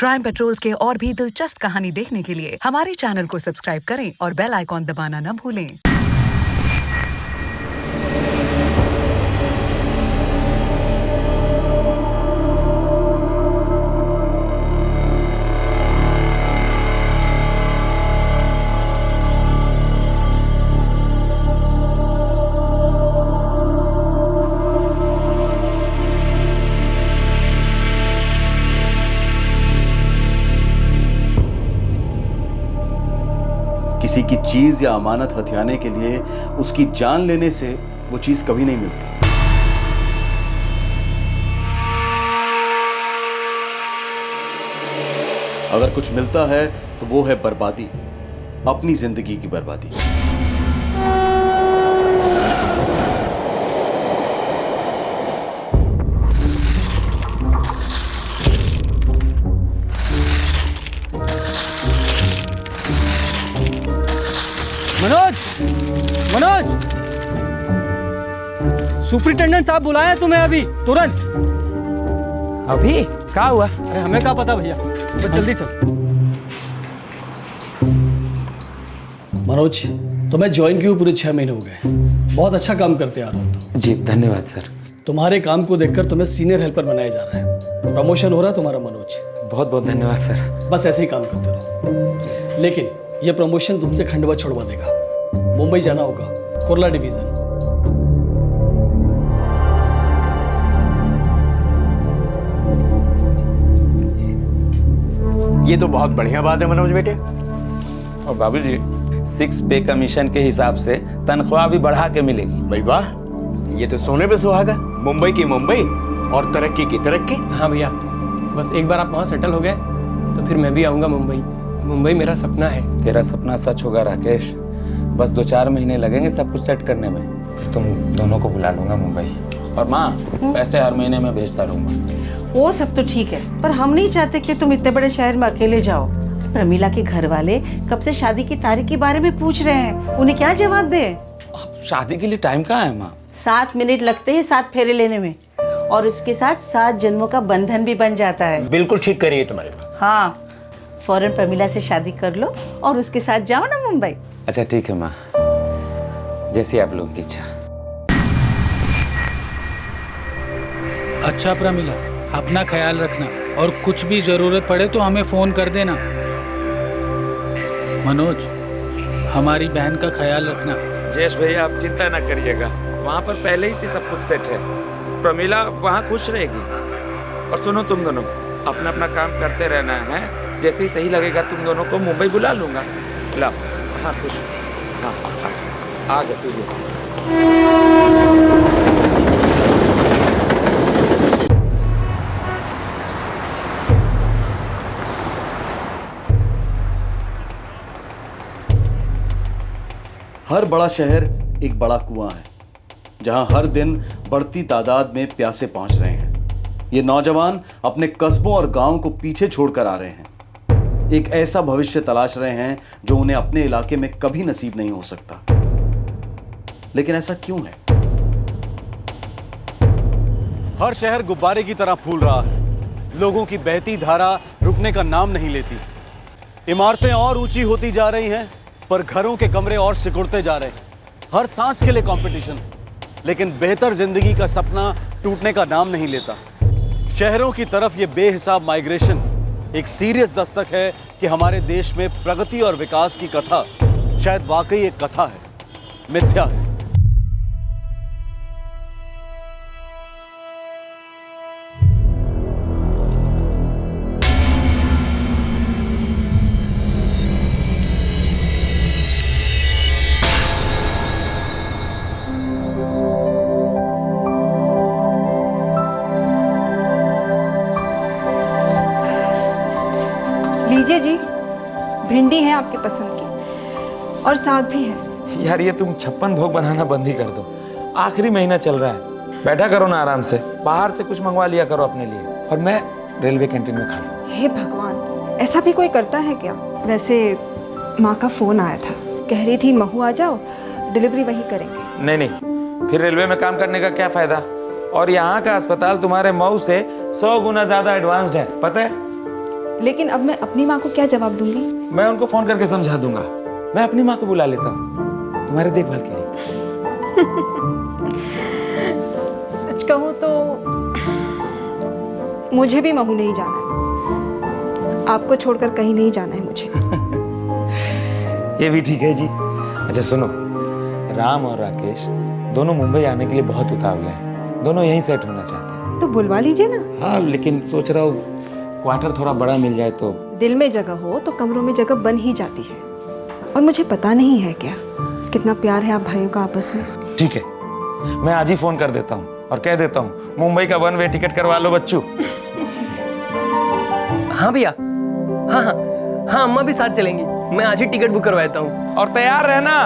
Crime patrols के और भी दिलचस्प कहानी देखने के लिए हमारे चैनल को सब्सक्राइब करें और बेल आइकॉन दबाना न भूलें। किसी की चीज या अमानत हथियाने के लिए उसकी जान लेने से वो चीज कभी नहीं मिलती। अगर कुछ मिलता है तो वो है बर्बादी, अपनी जिंदगी की बर्बादी। मनोज, मनोज, सुपरिटेंडेंट साहब बुलाए तुम्हें अभी तुरंत। अभी क्या हुआ? अरे हमें क्या पता भैया, बस जल्दी चल। मनोज, तुम्हें ज्वाइन किए पूरे 6 महीने हो गए। बहुत अच्छा काम करते आ रहे हो तुम। जी धन्यवाद सर। तुम्हारे काम को देखकर तुम्हें सीनियर हेल्पर बनाया जा रहा है। प्रमोशन हो रहा है तुम्हारा मनोज। बहुत बहुत धन्यवाद सर। बस ऐसे ही काम करते रहो। लेकिन ये प्रमोशन तुमसे खंडवा छुड़वा देगा। मुंबई जाना होगा, कुर्ला डिवीजन। ये तो बहुत बढ़िया बात है मनोज बेटे। और बाबूजी 6 पे कमीशन के हिसाब से तनख्वाह भी बढ़ा के मिलेगी। भाई वाह, ये तो सोने पे सुहागा। मुंबई की मुंबई और तरक्की की तरक्की। हाँ भैया, बस एक बार आप वहाँ सेटल हो गए तो फिर मैं भी आऊँगा मुंबई। मुंबई मेरा सपना है। तेरा सपना सच होगा राकेश। बस 2-4 महीने लगेंगे सब कुछ सेट करने में। फिर तुम दोनों को बुला लूंगा मुंबई। और माँ, पैसे हर महीने में भेजता रहूंगा। वो सब तो ठीक है, पर हम नहीं चाहते कि तुम इतने बड़े शहर में अकेले जाओ। प्रमीला के घर वाले कब से शादी की तारीख के बारे में पूछ रहे हैं, उन्हें क्या जवाब दे? शादी के लिए टाइम कहाँ है माँ? 7 मिनट लगते हैं 7 फेरे लेने में, और इसके साथ 7 जन्मों का बंधन भी बन जाता है। बिल्कुल ठीक करिए तुम्हारी बात। हाँ, फौरन प्रमीला से शादी कर लो और उसके साथ जाओ ना मुंबई। अच्छा ठीक है माँ, जैसी आप लोगों की इच्छा। अच्छा प्रमिला, अपना ख्याल रखना और कुछ भी जरूरत पड़े तो हमें फोन कर देना। मनोज, हमारी बहन का ख्याल रखना। जयेश भैया आप चिंता ना करिएगा, वहाँ पर पहले ही से सब कुछ सेट है। प्रमिला वहाँ खुश रहेगी। और सुनो, तुम दोनों अपना अपना काम करते रहना है। जैसे ही सही लगेगा तुम दोनों को मुंबई बुला लूंगा। लाओ। हाँ खुश। हाँ आ जा तू। हर बड़ा शहर एक बड़ा कुआं है, जहां हर दिन बढ़ती तादाद में प्यासे पहुंच रहे हैं। ये नौजवान अपने कस्बों और गांव को पीछे छोड़कर आ रहे हैं। एक ऐसा भविष्य तलाश रहे हैं जो उन्हें अपने इलाके में कभी नसीब नहीं हो सकता। लेकिन ऐसा क्यों है? हर शहर गुब्बारे की तरह फूल रहा है। लोगों की बहती धारा रुकने का नाम नहीं लेती। इमारतें और ऊंची होती जा रही हैं, पर घरों के कमरे और सिकुड़ते जा रहे हैं। हर सांस के लिए कंपटीशन, लेकिन बेहतर जिंदगी का सपना टूटने का नाम नहीं लेता। शहरों की तरफ ये बेहिसाब माइग्रेशन एक सीरियस दस्तक है कि हमारे देश में प्रगति और विकास की कथा शायद वाकई एक कथा है, मिथ्या है। लीजिए जी, भिंडी है आपके पसंद की और साग भी है। यार ये तुम 56 भोग बनाना बंद ही कर दो। आखिरी महीना चल रहा है, बैठा करो ना आराम से। बाहर से कुछ मंगवा लिया करो अपने लिए, और मैं रेलवे कैंटीन में खा लूँ। हे भगवान, ऐसा भी कोई करता है क्या? वैसे माँ का फोन आया था, कह रही थी महू आ जाओ, डिलीवरी वही करेंगे। नहीं, फिर रेलवे में काम करने का क्या फायदा? और यहाँ का अस्पताल तुम्हारे मऊ से 100 गुना ज्यादा एडवांस्ड है, पता है? लेकिन अब मैं अपनी माँ को क्या जवाब दूंगी? मैं उनको फोन करके समझा दूंगा। मैं अपनी माँ को बुला लेता हूँ तुम्हारे देखभाल के लिए। सच कहूँ तो मुझे भी महू नहीं जाना है। आपको छोड़कर कहीं नहीं जाना है मुझे। ये भी ठीक है जी। अच्छा सुनो, राम और राकेश दोनों मुंबई आने के लिए बहुत उतावले हैं। दोनों यहीं सेट होना चाहते हैं। तो बुलवा लीजिए ना। हाँ, लेकिन सोच रहा हूँ क्वार्टर थोड़ा बड़ा मिल जाए तो। दिल में जगह हो तो कमरों में जगह बन ही जाती है। और मुझे पता नहीं है क्या कितना प्यार है आप भाइयों का आपस में। ठीक है, मैं आज ही फोन कर देता हूँ और कह देता हूँ मुंबई का 1 वे टिकट करवा लो बच्चू। हाँ भैया, हाँ हाँ हाँ, अम्मा भी साथ चलेंगी। मैं आज ही टिकट बुक करवाता हूँ। और तैयार रहना,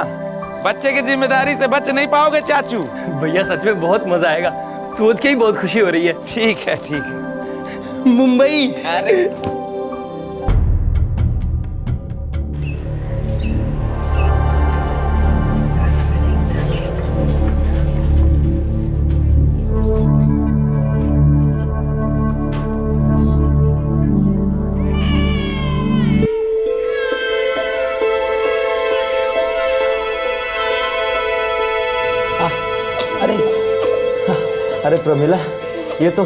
बच्चे की जिम्मेदारी से बच नहीं पाओगे चाचू। भैया सच में बहुत मजा आएगा, सोच के ही बहुत खुशी हो रही है। ठीक है ठीक है। मुंबई। अरे अरे प्रमिला, ये तो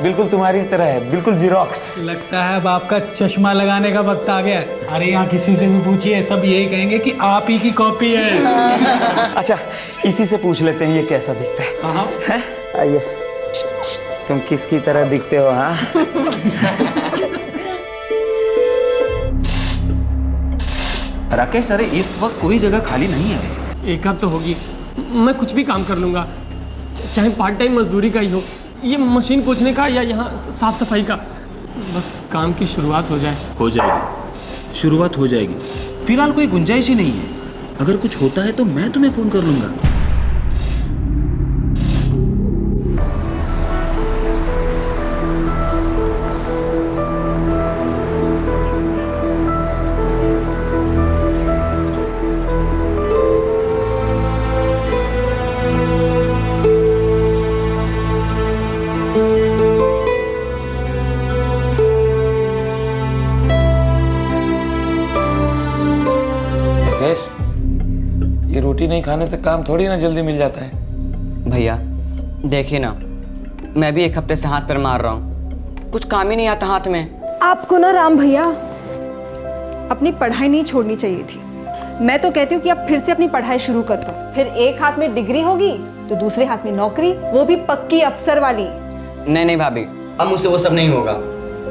बिल्कुल तुम्हारी तरह है, बिल्कुल जीरोक्स। लगता है अब आपका चश्मा लगाने का वक्त आ गया है। अरे यहाँ किसी से भी पूछिए, सब यही कहेंगे कि आप ही की कॉपी है। अच्छा, इसी से पूछ लेते हैं ये कैसा दिखता है। हाँ हैं? आइए, तुम किसकी तरह दिखते हो? हाँ राकेश, अरे इस वक्त कोई जगह खाली नहीं है। एक आध तो होगी, मैं कुछ भी काम कर लूंगा, चाहे पार्ट टाइम मजदूरी का ही हो, ये मशीन पोंछने का या यहाँ साफ सफाई का, बस काम की शुरुआत हो जाए। हो जाएगी, शुरुआत हो जाएगी। फिलहाल कोई गुंजाइश ही नहीं है। अगर कुछ होता है तो मैं तुम्हें फोन कर लूंगा। ये रोटी नहीं खाने से काम थोड़ी ना जल्दी मिल जाता है। भैया देखिए ना, मैं भी 1 हफ्ते से हाथ पैर मार रहा हूँ, कुछ काम ही नहीं आता हाथ में। आपको ना राम भैया अपनी पढ़ाई नहीं छोड़नी चाहिए थी। मैं तो कहती हूँ कि आप फिर से अपनी पढ़ाई शुरू कर दो, फिर एक हाथ में डिग्री होगी तो दूसरे हाथ में नौकरी, वो भी पक्की अफसर वाली। नहीं नहीं भाभी, अब मुझसे वो सब नहीं होगा।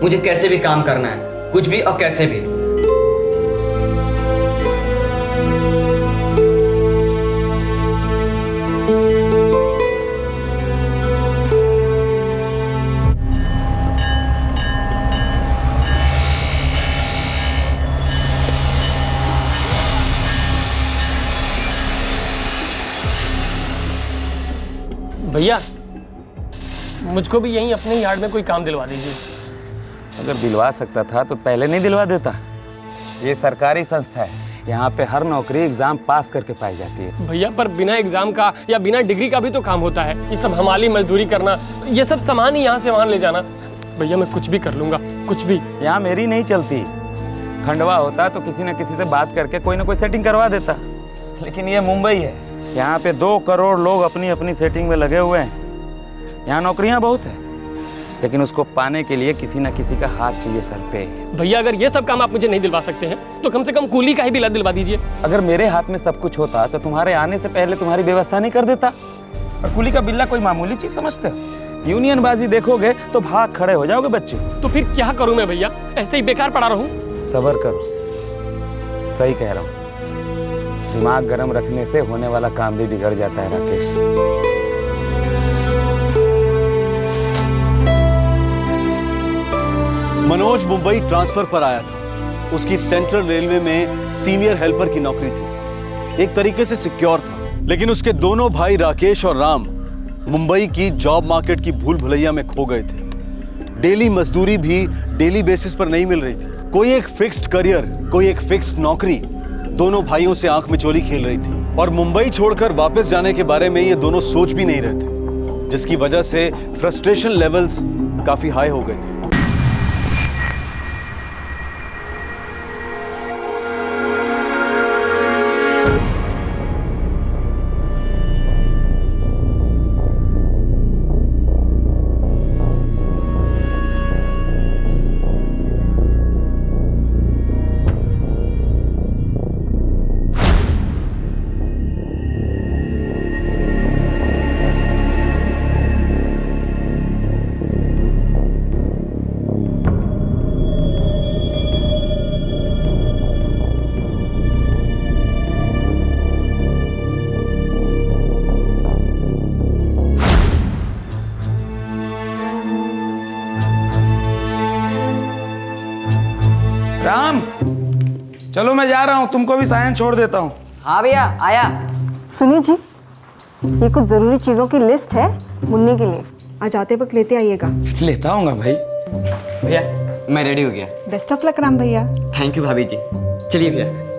मुझे कैसे भी काम करना है, कुछ भी और कैसे भी। भैया मुझको भी यहीं अपने यार्ड में कोई काम दिलवा दीजिए। अगर दिलवा सकता था तो पहले नहीं दिलवा देता। ये सरकारी संस्था है, यहाँ पे हर नौकरी एग्जाम पास करके पाई जाती है। भैया पर बिना एग्जाम का या बिना डिग्री का भी तो काम होता है। ये सब हमाली मजदूरी करना, ये सब सामान ही यहाँ से वहाँ ले जाना। भैया मैं कुछ भी कर लूंगा, कुछ भी। यहाँ मेरी नहीं चलती। खंडवा होता तो किसी न किसी से बात करके कोई ना कोई सेटिंग करवा देता, लेकिन ये मुंबई है, यहाँ पे 2 करोड़ लोग अपनी अपनी सेटिंग में लगे हुए हैं। यहाँ नौकरियाँ बहुत है, लेकिन उसको पाने के लिए किसी न किसी का हाथ चाहिए सर पे। भैया अगर ये सब काम आप मुझे नहीं दिलवा सकते हैं तो कम से कम कूली का ही बिल दिलवा दीजिए। अगर मेरे हाथ में सब कुछ होता तो तुम्हारे आने से पहले तुम्हारी व्यवस्था नहीं कर देता। और कूली का बिल्ला कोई मामूली चीज समझते हो? यूनियन बाजी देखोगे तो भाग खड़े हो जाओगे बच्चे। तो फिर क्या करूं मैं भैया, ऐसे ही बेकार पड़ा रहूं? सब्र करो, सही कह रहा हूँ। दिमाग गर्म रखने से होने वाला काम भी बिगड़ जाता है राकेश। मनोज मुंबई ट्रांसफर पर आया था। उसकी सेंट्रल रेलवे में सीनियर हेल्पर की नौकरी थी, एक तरीके से सिक्योर था। लेकिन उसके दोनों भाई राकेश और राम मुंबई की जॉब मार्केट की भूल भुलैया में खो गए थे। डेली मजदूरी भी डेली बेसिस पर नहीं मिल रही थी। कोई एक फिक्स्ड करियर, कोई एक फिक्स्ड नौकरी दोनों भाइयों से आंख में चोली खेल रही थी। और मुंबई छोड़कर वापस जाने के बारे में ये दोनों सोच भी नहीं रहे थे, जिसकी वजह से फ्रस्ट्रेशन लेवल्स काफी हाई हो गए थे। राम, चलो मैं जा रहा हूँ, तुमको भी सायन छोड़ देता हूँ। हाँ भैया आया। सुनिए जी, ये कुछ ज़रूरी चीज़ों की लिस्ट है मुन्नी के लिए, आज आते वक्त लेते आइएगा। लेता हूँगा भाई। भैया मैं रेडी हो गया। बेस्ट ऑफ लक राम भैया। थैंक यू भाभी जी। चलिए भैया।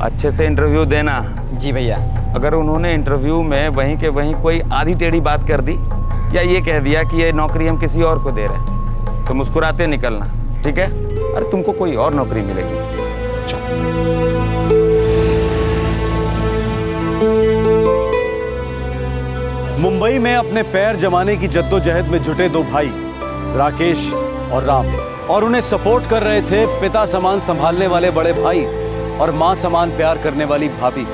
अच्छे से इंटरव्यू देना। जी भैया। अगर उन्होंने इंटरव्यू में वहीं के वहीं कोई आधी टेढ़ी बात कर दी या ये कह दिया कि ये नौकरी हम किसी और को दे रहे हैं, तो मुस्कुराते निकलना, ठीक है? अरे तुमको कोई और नौकरी मिलेगी। चलो। मुंबई में अपने पैर जमाने की जद्दोजहद में जुटे दो भाई राकेश और राम, और उन्हें सपोर्ट कर रहे थे पिता समान संभालने वाले बड़े भाई और मां समान प्यार करने वाली भाभी।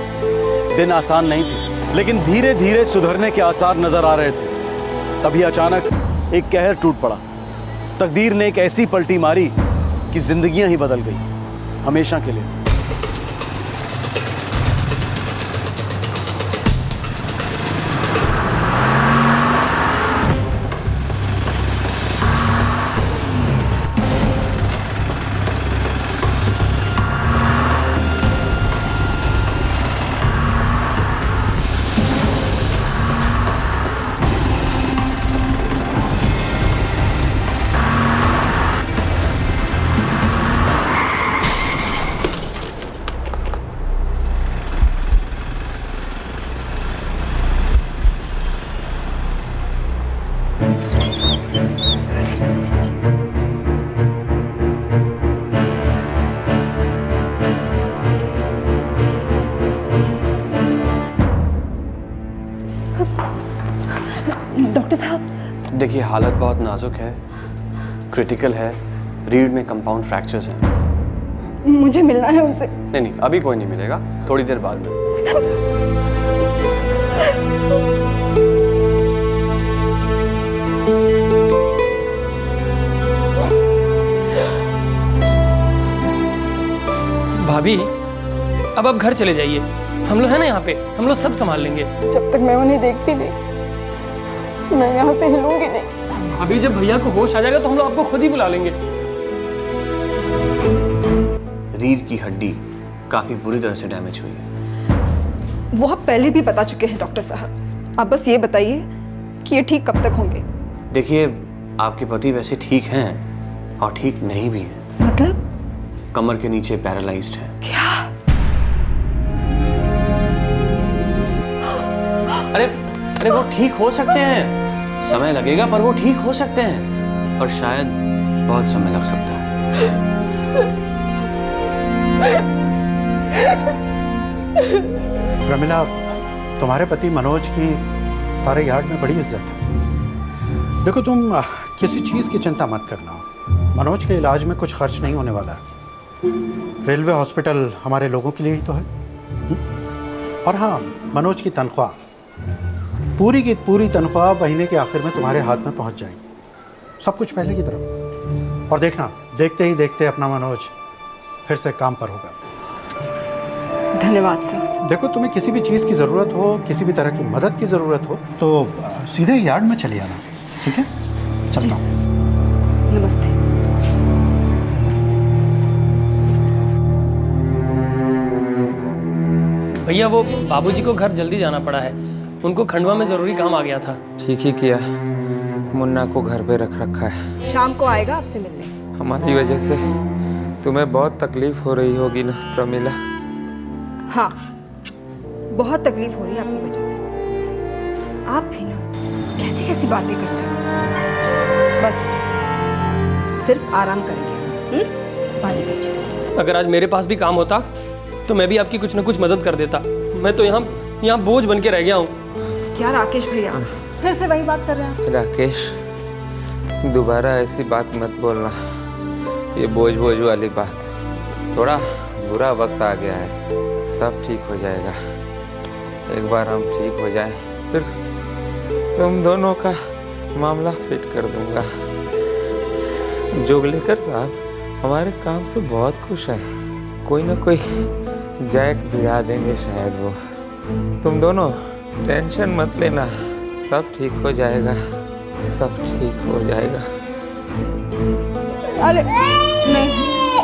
दिन आसान नहीं थे, लेकिन धीरे धीरे सुधरने के आसार नजर आ रहे थे। तभी अचानक एक कहर टूट पड़ा। तकदीर ने एक ऐसी पलटी मारी कि जिंदगियां ही बदल गई, हमेशा के लिए। डॉक्टर साहब, देखिए हालत बहुत नाजुक है, क्रिटिकल है, रीढ़ में कंपाउंड फ्रैक्चर्स हैं। मुझे मिलना है उनसे। नहीं अभी कोई नहीं मिलेगा, थोड़ी देर बाद में। भाभी अब आप घर चले जाइए, हम लोग है ना यहाँ पे, हम लोग सब संभाल लेंगे। जब तक मैं उन्हें देखती नहीं, मैं यहाँ से हिलूंगी नहीं। भाभी जब भैया को होश आ जाएगा तो हम लोग आपको खुद ही बुला लेंगे। रीढ़ की हड्डी काफी बुरी तरह से डैमेज हुई है। वो आप पहले भी बता चुके हैं डॉक्टर साहब, आप बस ये बताइए कि ये ठीक कब तक होंगे। देखिए आपके पति वैसे ठीक हैं और ठीक नहीं भी हैं। मतलब? कमर के नीचे पैरालाइज्ड है। क्या? अरे वो ठीक हो सकते हैं, समय लगेगा पर वो ठीक हो सकते हैं, और शायद बहुत समय लग सकता है। प्रमिला, तुम्हारे पति मनोज की सारे यार्ड में बड़ी इज्जत है। देखो तुम किसी चीज़ की चिंता मत करना, मनोज के इलाज में कुछ खर्च नहीं होने वाला। रेलवे हॉस्पिटल हमारे लोगों के लिए ही तो है। और हाँ, मनोज की तनख्वाह, पूरी की पूरी तनख्वाह महीने के आखिर में तुम्हारे हाथ में पहुंच जाएगी, सब कुछ पहले की तरह। और देखना, देखते ही देखते अपना मनोज फिर से काम पर होगा। धन्यवाद सर। देखो तुम्हें किसी भी चीज़ की ज़रूरत हो, किसी भी तरह की मदद की ज़रूरत हो तो सीधे यार्ड में चले आना, ठीक है? चलता हूँ। नमस्ते। भैया वो बाबूजी को घर जल्दी जाना पड़ा है, उनको खंडवा में जरूरी काम आ गया था। ठीक ही किया, मुन्ना को घर पे रख रखा है। शाम को आएगा आपसे मिलने। हमारी वजह से तुम्हें बहुत तकलीफ हो रही होगी ना प्रमिला? हाँ, बहुत तकलीफ हो रही है आपकी वजह से। आप भी ना कैसी कैसी बातें करते हैं। बस सिर्फ आराम करेंगे, पानी पीजिए। अगर आज मेरे पास भी काम होता तो मैं भी आपकी कुछ न कुछ मदद कर देता। मैं तो यहाँ बोझ बन के रह गया हूँ। क्या राकेश भैया फिर से वही बात कर रहे हैं? राकेश, दोबारा ऐसी बात मत बोलना, ये बोझ वाली बात। थोड़ा बुरा वक्त आ गया है, सब ठीक हो जाएगा। एक बार हम ठीक हो जाए फिर तुम दोनों का मामला फिट कर दूंगा। जोगलेकर साहब हमारे काम से बहुत खुश है। कोई ना कोई जैक भिड़ा देंगे शायद वो। तुम दोनों टेंशन मत लेना, सब ठीक हो जाएगा, सब ठीक हो जाएगा। अरे नहीं,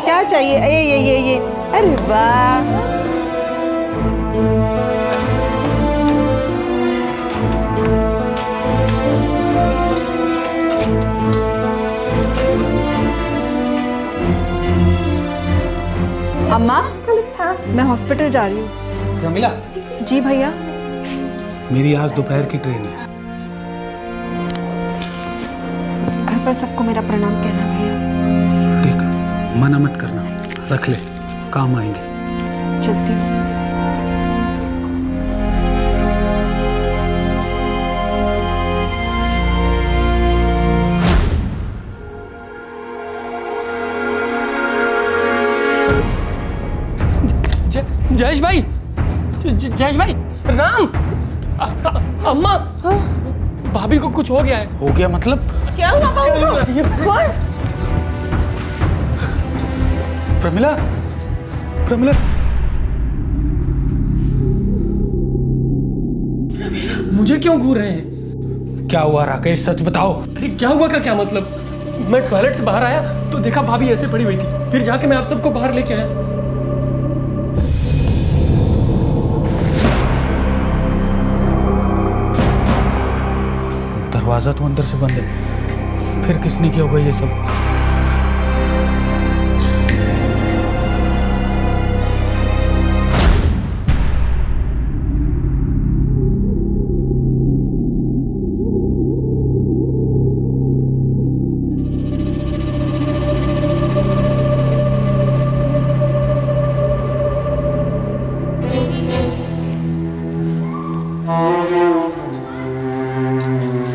क्या चाहिए? ये अरे वाह, अम्मा मैं हॉस्पिटल जा रही हूँ। रमीला, जी भैया। मेरी आज दोपहर की ट्रेन है। घर पर सबको मेरा प्रणाम कहना भैया। ठीक, मना मत करना, रख ले, काम आएंगे। चलती हूँ। जयेश भाई, जयेश भाई, राम, अम्मा, भाभी को कुछ हो गया है। हो गया मतलब? क्या हुआ बाबू को? प्रमिला, प्रमिला, मुझे क्यों घूर रहे हैं? क्या हुआ राकेश, सच बताओ। अरे क्या हुआ का क्या मतलब? मैं टॉयलेट से बाहर आया तो देखा भाभी ऐसे पड़ी हुई थी, फिर जाके मैं आप सबको बाहर लेके आया। दरवाजा तो अंदर से बंद है, फिर किसने किया होगा ये सब?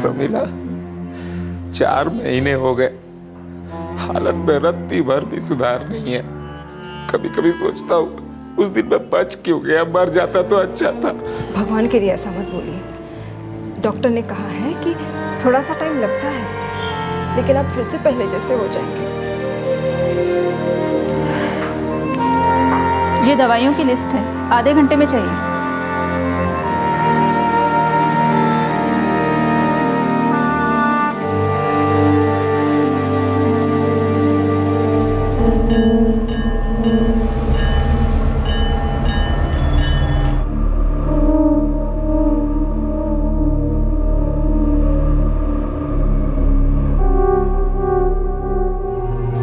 प्रमिला, 4 महीने हो गए, हालत में रत्ती भर भी सुधार नहीं है। कभी कभी सोचता हूँ उस दिन मैं बच क्यों गया, मर जाता तो अच्छा था। भगवान के लिए ऐसा मत बोलिए। डॉक्टर ने कहा है कि थोड़ा सा टाइम लगता है, लेकिन आप फिर से पहले जैसे हो जाएंगे। ये दवाइयों की लिस्ट है, आधे घंटे में चाहिए।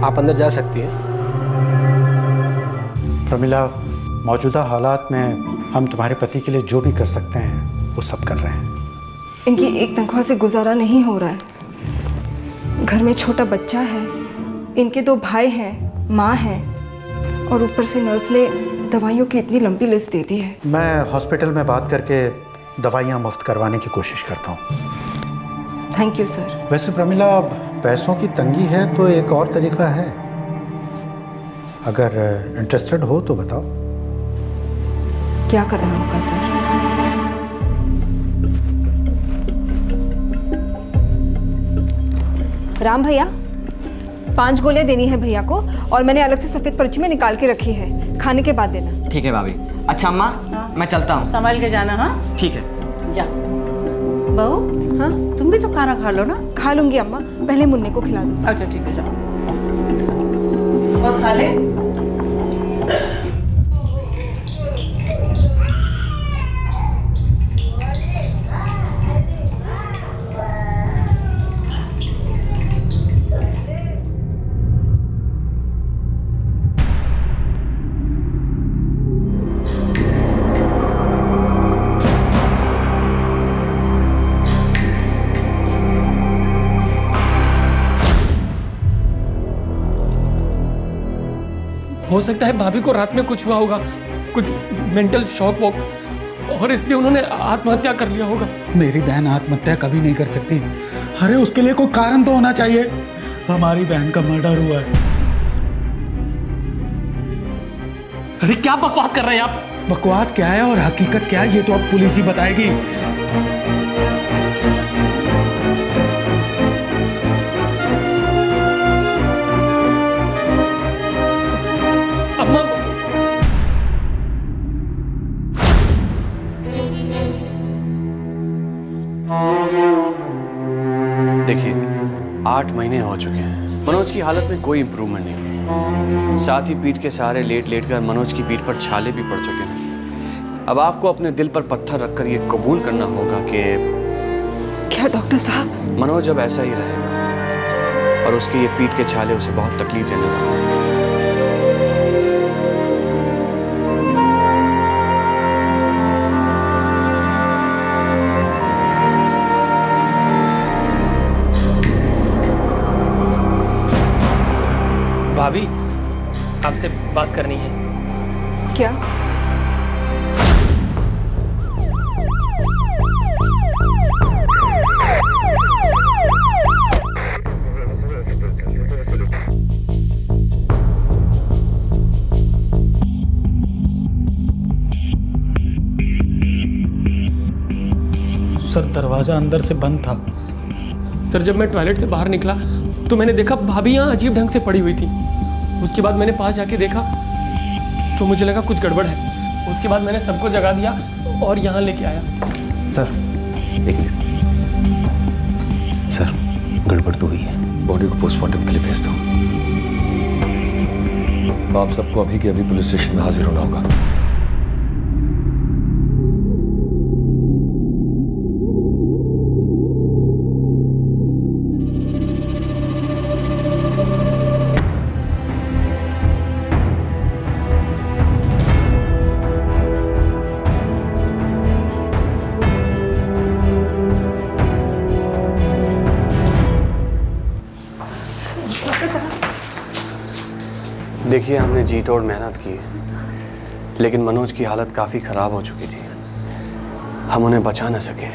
आप अंदर जा सकती हैं। प्रमिला, मौजूदा हालात में हम तुम्हारे पति के लिए जो भी कर सकते हैं वो सब कर रहे हैं। इनकी एक तनख्वाह से गुजारा नहीं हो रहा है। घर में छोटा बच्चा है, इनके 2 भाई हैं, माँ है, और ऊपर से नर्स ने दवाइयों की इतनी लंबी लिस्ट दे दी है। मैं हॉस्पिटल में बात करके दवाइयाँ मुफ्त करवाने की कोशिश करता हूँ। Thank you sir. वैसे प्रमिला, पैसों की तंगी है तो एक और तरीका है, अगर इंटरेस्टेड हो तो बताओ। क्या करना होगा सर? राम भैया, 5 गोलियां देनी है भैया को, और मैंने अलग से सफेद पर्ची में निकाल के रखी है, खाने के बाद देना। ठीक है भाभी। अच्छा अम्मा, मैं चलता हूँ। संभाल के जाना। हाँ ठीक है। जा। बहू, हाँ तुम भी तो खाना खा लो ना। खा लूंगी अम्मा, पहले मुन्ने को खिला दो। अच्छा ठीक है, जाओ और खा ले। हो सकता है भाभी को रात में कुछ हुआ होगा, कुछ मेंटल शॉक वॉक, और इसलिए उन्होंने आत्महत्या कर लिया होगा। मेरी बहन आत्महत्या कभी नहीं कर सकती। अरे उसके लिए कोई कारण तो होना चाहिए। हमारी बहन का मर्डर हुआ है। अरे क्या बकवास कर रहे हैं आप? बकवास क्या है और हकीकत क्या है ये तो अब पुलिस ही बताएगी। देखिए 8 महीने हो चुके हैं, मनोज की हालत में कोई इम्प्रूवमेंट नहीं हुई। साथ ही पीठ के सहारे लेट लेट कर मनोज की पीठ पर छाले भी पड़ चुके हैं। अब आपको अपने दिल पर पत्थर रखकर ये कबूल करना होगा कि क्या डॉक्टर साहब, मनोज अब ऐसा ही रहेगा और उसके ये पीठ के छाले उसे बहुत तकलीफ देने वाले हैं। भाभी, आपसे बात करनी है। क्या? सर दरवाजा अंदर से बंद था। सर जब मैं टॉयलेट से बाहर निकला तो मैंने देखा भाभी यहाँ अजीब ढंग से पड़ी हुई थी। उसके बाद मैंने पास जाके देखा तो मुझे लगा कुछ गड़बड़ है। उसके बाद मैंने सबको जगा दिया और यहाँ लेके आया। सर एक मिनट सर, गड़बड़ तो हुई है, बॉडी को पोस्टमार्टम के लिए भेज दो। आप सबको अभी के अभी पुलिस स्टेशन में हाजिर होना होगा। देखिए, हमने जी तोड़ मेहनत की, लेकिन मनोज की हालत काफ़ी ख़राब हो चुकी थी। हम उन्हें बचा न सके।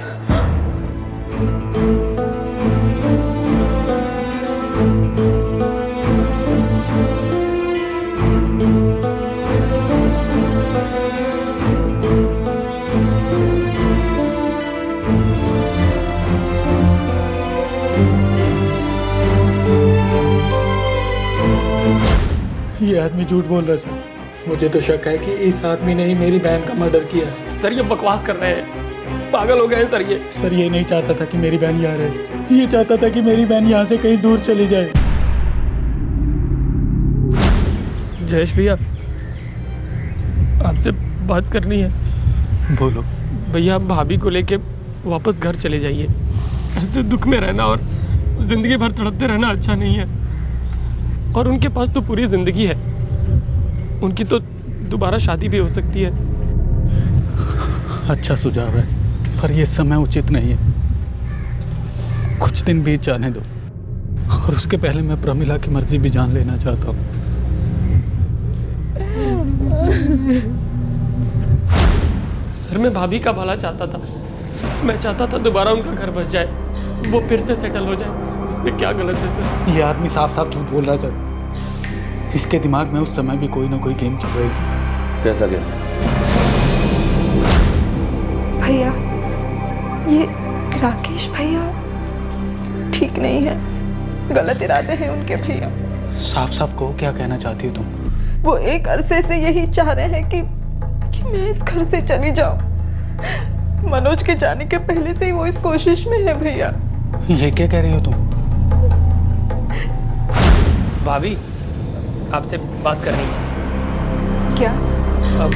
ये आदमी झूठ बोल रहा है सर। मुझे तो शक है कि इस आदमी ने ही मेरी बहन का मर्डर किया है। सर ये बकवास कर रहे हैं, पागल हो गए हैं सर ये। सर ये नहीं चाहता था कि मेरी बहन यहाँ रहे, ये चाहता था कि मेरी बहन यहाँ से कहीं दूर चली जाए। जयेश भैया, आपसे बात करनी है। बोलो। भैया, भाभी को लेके वापस घर चले जाइए। ऐसे दुख में रहना और जिंदगी भर तड़पते रहना अच्छा नहीं है। और उनके पास तो पूरी जिंदगी है, उनकी तो दोबारा शादी भी हो सकती है। अच्छा सुझाव है, पर यह समय उचित नहीं है। कुछ दिन बीत जाने दो, और उसके पहले मैं प्रमिला की मर्जी भी जान लेना चाहता हूँ। सर मैं भाभी का भला चाहता था। मैं चाहता था दोबारा उनका घर बस जाए, वो फिर से सेटल हो जाए। इसमें क्या गलत है सर? ये आदमी साफ साफ झूठ बोल रहा है सर। इसके दिमाग में उस समय भी कोई ना कोई गेम चल रही थी। कैसा गेम? भैया, ये राकेश भैया ठीक नहीं है, गलत इरादे हैं उनके भैया। साफ साफ कहो, क्या कहना चाहती हो तुम? वो एक अरसे से यही चाह रहे हैं कि मैं इस घर से चली जाऊं। मनोज के जाने के पहले से ही वो इस कोशिश में है भैया। ये क्या कह रही हो तुम? भाभी, आपसे बात करनी है। क्या? अब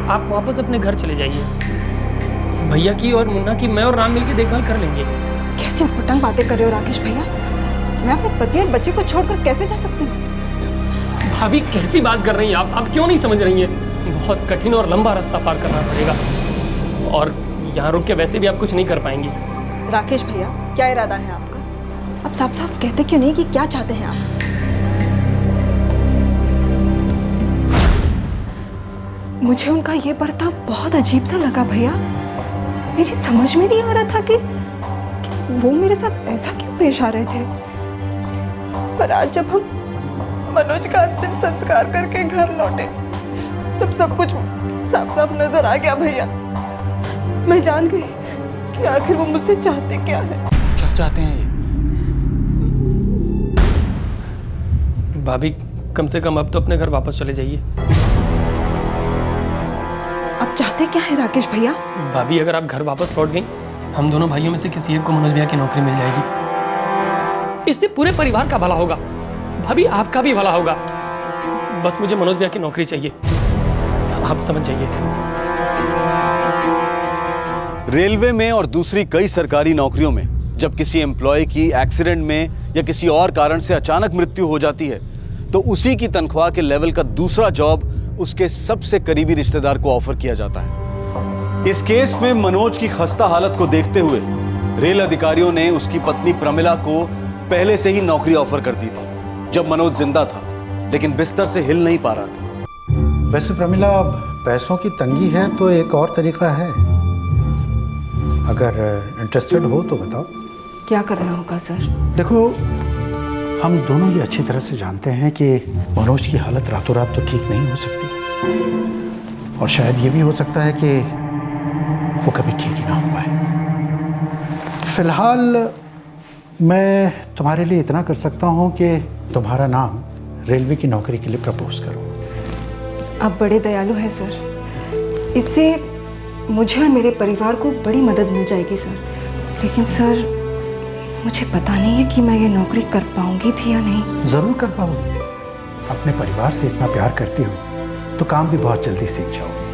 आप वापस अपने घर चले जाइए। भैया की और मुन्ना की मैं और राम मिलकर देखभाल कर लेंगे। कैसी उटपटांग बातें कर रहे हो राकेश भैया? मैं अपने पति और बच्चे को छोड़कर कैसे जा सकती हूँ? भाभी कैसी बात कर रही हैं आप क्यों नहीं समझ रही हैं? बहुत कठिन और लंबा रास्ता पार करना पड़ेगा, और यहाँ रुक के वैसे भी आप कुछ नहीं कर पाएंगी। राकेश भैया, क्या इरादा है आपका? आप साफ साफ कहते क्यों नहीं कि क्या चाहते हैं आप? मुझे उनका ये बर्ताव बहुत अजीब सा लगा भैया। मेरी समझ में नहीं आ रहा था कि वो मेरे साथ ऐसा क्यों पेश आ रहे थे। पर आज जब हम मनोज का अंतिम संस्कार करके घर लौटे, तब सब कुछ साफ साफ नजर आ गया भैया। मैं जान गई कि आखिर वो मुझसे चाहते क्या है। क्या चाहते हैं ये? भाभी, कम से कम अब तो अपने घर वापस चले जाइए। अब चाहते चाहते क्या है राकेश भैया? भाभी अगर आप घर वापस लौट गई, हम दोनों भाइयों में से किसी एक को मनोज भैया की नौकरी मिल जाएगी। इससे पूरे परिवार का भला होगा, भाभी आपका भी भला होगा। बस मुझे मनोज भैया की नौकरी चाहिए, आप समझ जाइए। रेलवे में और दूसरी कई सरकारी नौकरियों में जब किसी एम्प्लॉय की एक्सीडेंट में या किसी और कारण से अचानक मृत्यु हो जाती है तो उसी की तनख्वाह के लेवल का दूसरा जॉब उसके सबसे करीबी रिश्तेदार को ऑफर किया जाता है। इस केस में मनोज की खस्ता हालत को देखते हुए रेल अधिकारियों ने उसकी पत्नी प्रमिला को पहले से ही नौकरी ऑफर कर दी थी जब मनोज जिंदा था, लेकिन बिस्तर से हिल नहीं पा रहा था। वैसे प्रमिला, पैसों की तंगी है तो एक और तरीका है, अगर इंटरेस्टेड हो तो बताओ। क्या करना होगा सर? देखो, हम दोनों ये अच्छी तरह से जानते हैं कि मनोज की हालत रातों रात तो ठीक नहीं हो सकती, और शायद ये भी हो सकता है कि वो कभी ठीक ही ना हो पाए। फिलहाल मैं तुम्हारे लिए इतना कर सकता हूँ कि तुम्हारा नाम रेलवे की नौकरी के लिए प्रपोज करूँ। आप बड़े दयालु हैं सर, इससे मुझे और मेरे परिवार को बड़ी मदद मिल जाएगी सर। लेकिन सर, मुझे पता नहीं है कि मैं ये नौकरी कर पाऊंगी भी या नहीं। ज़रूर कर पाओगे। अपने परिवार से इतना प्यार करती हो तो काम भी बहुत जल्दी सीख जाओगे।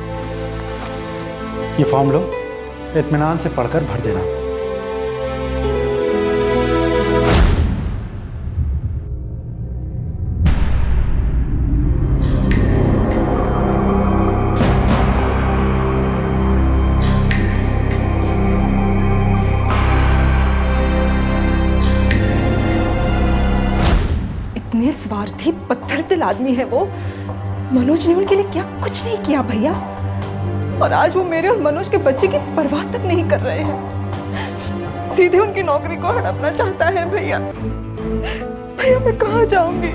ये फॉर्म लो, इत्मीनान से पढ़कर भर देना। स्वार्थी पत्थर दिल आदमी है वो। मनोज ने उनके लिए क्या कुछ नहीं किया भैया, और आज वो मेरे और मनोज के बच्चे की परवाह तक नहीं कर रहे हैं, सीधे उनकी नौकरी को हड़पना चाहता है। भैया भैया मैं कहाँ जाऊंगी?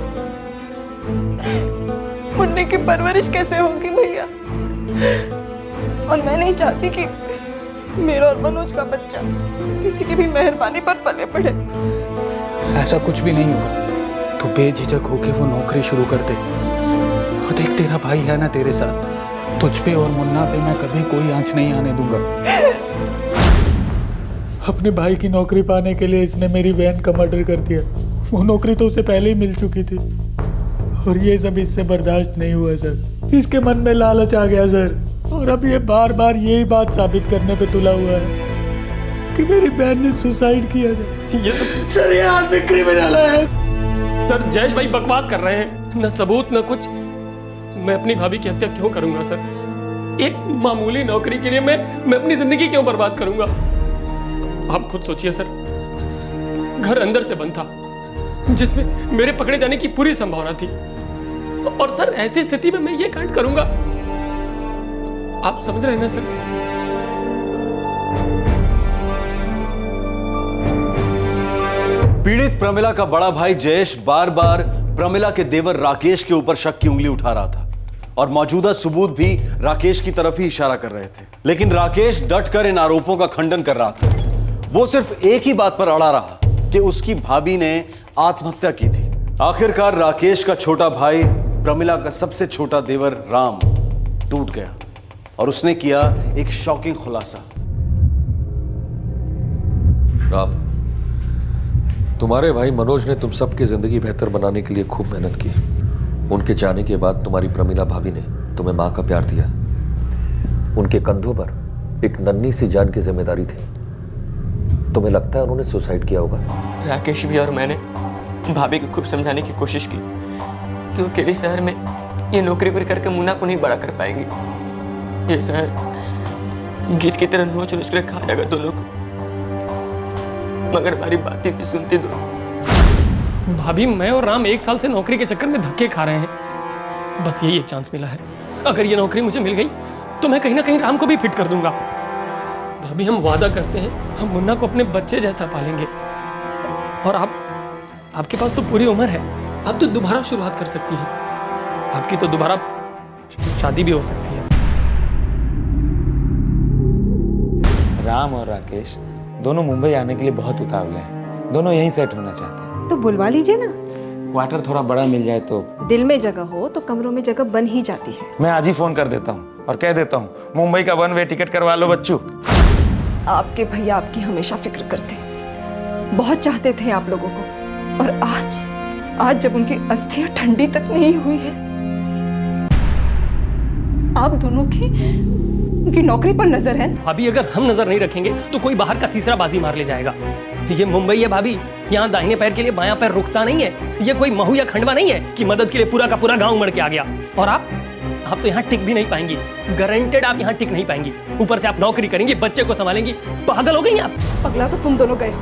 मुन्ने की परवरिश कैसे होगी भैया? और मैं नहीं चाहती कि मेरा और मनोज का बच्चा किसी की भी मेहरबानी पर पले पड़े। ऐसा कुछ भी नहीं होगा, तू बेझिझक होके वो नौकरी शुरू कर दे। और देख, तेरा भाई है ना तेरे साथ, तुझ पे और मुन्ना पे मैं कभी कोई आंच नहीं आने दूंगा। अपने भाई की नौकरी पाने के लिए इसने मेरी बहन का मर्डर कर दिया। वो नौकरी तो उसे पहले ही मिल चुकी थी, और ये सब इससे बर्दाश्त नहीं हुआ सर। इसके मन में लालच आ गया सर, और अब ये बार बार यही बात साबित करने पे तुला हुआ है कि मेरी बहन ने सुसाइड किया था। ये तो सर, ये आदमी क्रिमिनल है। सर, जयेश भाई बकवास कर रहे हैं, न सबूत न कुछ। मैं अपनी भाभी की हत्या क्यों करूंगा सर? एक मामूली नौकरी के लिए मैं अपनी जिंदगी क्यों बर्बाद करूंगा? आप खुद सोचिए सर, घर अंदर से बंद था जिसमें मेरे पकड़े जाने की पूरी संभावना थी, और सर ऐसी स्थिति में मैं ये कांड करूंगा? आप समझ रहे हैं ना सर? पीड़ित प्रमिला का बड़ा भाई जयेश बार बार प्रमिला के देवर राकेश के ऊपर शक की उंगली उठा रहा था, और मौजूदा सबूत भी राकेश की तरफ ही इशारा कर रहे थे। लेकिन राकेश डटकर इन आरोपों का खंडन कर रहा था। वो सिर्फ एक ही बात पर अड़ा रहा कि उसकी भाभी ने आत्महत्या की थी। आखिरकार राकेश का छोटा भाई प्रमिला का सबसे छोटा देवर राम टूट गया, और उसने किया एक शॉकिंग खुलासा। राम, तुम्हारे भाई मनोज ने तुम सबकी जिंदगी बेहतर बनाने के लिए खूब मेहनत की। उनके जाने के बाद तुम्हारी प्रमिला भाभी ने तुम्हें माँ का प्यार दिया। उनके कंधों पर एक नन्ही सी जान की जिम्मेदारी थी। तुम्हें लगता है उन्होंने सुसाइड किया होगा? राकेश भी और मैंने भाभी को खूब समझाने की कोशिश की कि वो अकेले शहर में ये नौकरी वोकरी करके मुन्ना को नहीं बड़ा कर पाएंगे। ये शहर गीत की तरह नोच नोच कर खा जाएगा दोनों को, मगर हमारी बातें भी सुनती दो। भाभी, मैं और राम 1 साल से नौकरी के चक्कर में धक्के खा रहे हैं। बस यही एक चांस मिला है। अगर ये नौकरी मुझे मिल गई तो मैं कहीं ना कहीं राम को भी फिट कर दूंगा। भाभी, हम वादा करते हैं हम मुन्ना को अपने बच्चे जैसा पालेंगे। और आपके पास तो पूरी उम्र है, आप तो दोबारा शुरुआत कर सकती हैं। आपकी तो दोबारा शादी भी हो सकती है। राम और राकेश दोनों मुंबई आने के लिए बहुत उतावले हैं। दोनों यहीं सेट होना चाहते हैं। तो बुलवा लीजिए ना। क्वार्टर थोड़ा बड़ा मिल जाए तो। दिल में जगह हो तो कमरों में जगह बन ही जाती है। मैं आज ही फोन कर देता हूँ, और कह देता हूँ मुंबई का 1 वे टिकट करवा लो बच्चू। आपके भैया आपकी हमेशा फिक्र करते, बहुत चाहते थे आप लोगों को, और आज जब उनकी अस्थियां ठंडी तक नहीं हुई है, आप दोनों की उनकी नौकरी पर नजर है। भाभी अगर हम नजर नहीं रखेंगे तो कोई बाहर का तीसरा बाजी मार ले जाएगा। ये मुंबई है भाभी, यहाँ दाहिने पैर के लिए बायां पैर रुकता नहीं है। ये कोई महू या खंडवा नहीं है कि मदद के लिए पूरा का पूरा गांव उमड़ के आ गया। और आप तो यहाँ टिक भी नहीं पाएंगी, गारंटेड आप यहाँ टिक नहीं पाएंगी। ऊपर से आप नौकरी करेंगी, बच्चे को संभालेंगी, पागल हो गई आप। पगला तो तुम दोनों गए हो,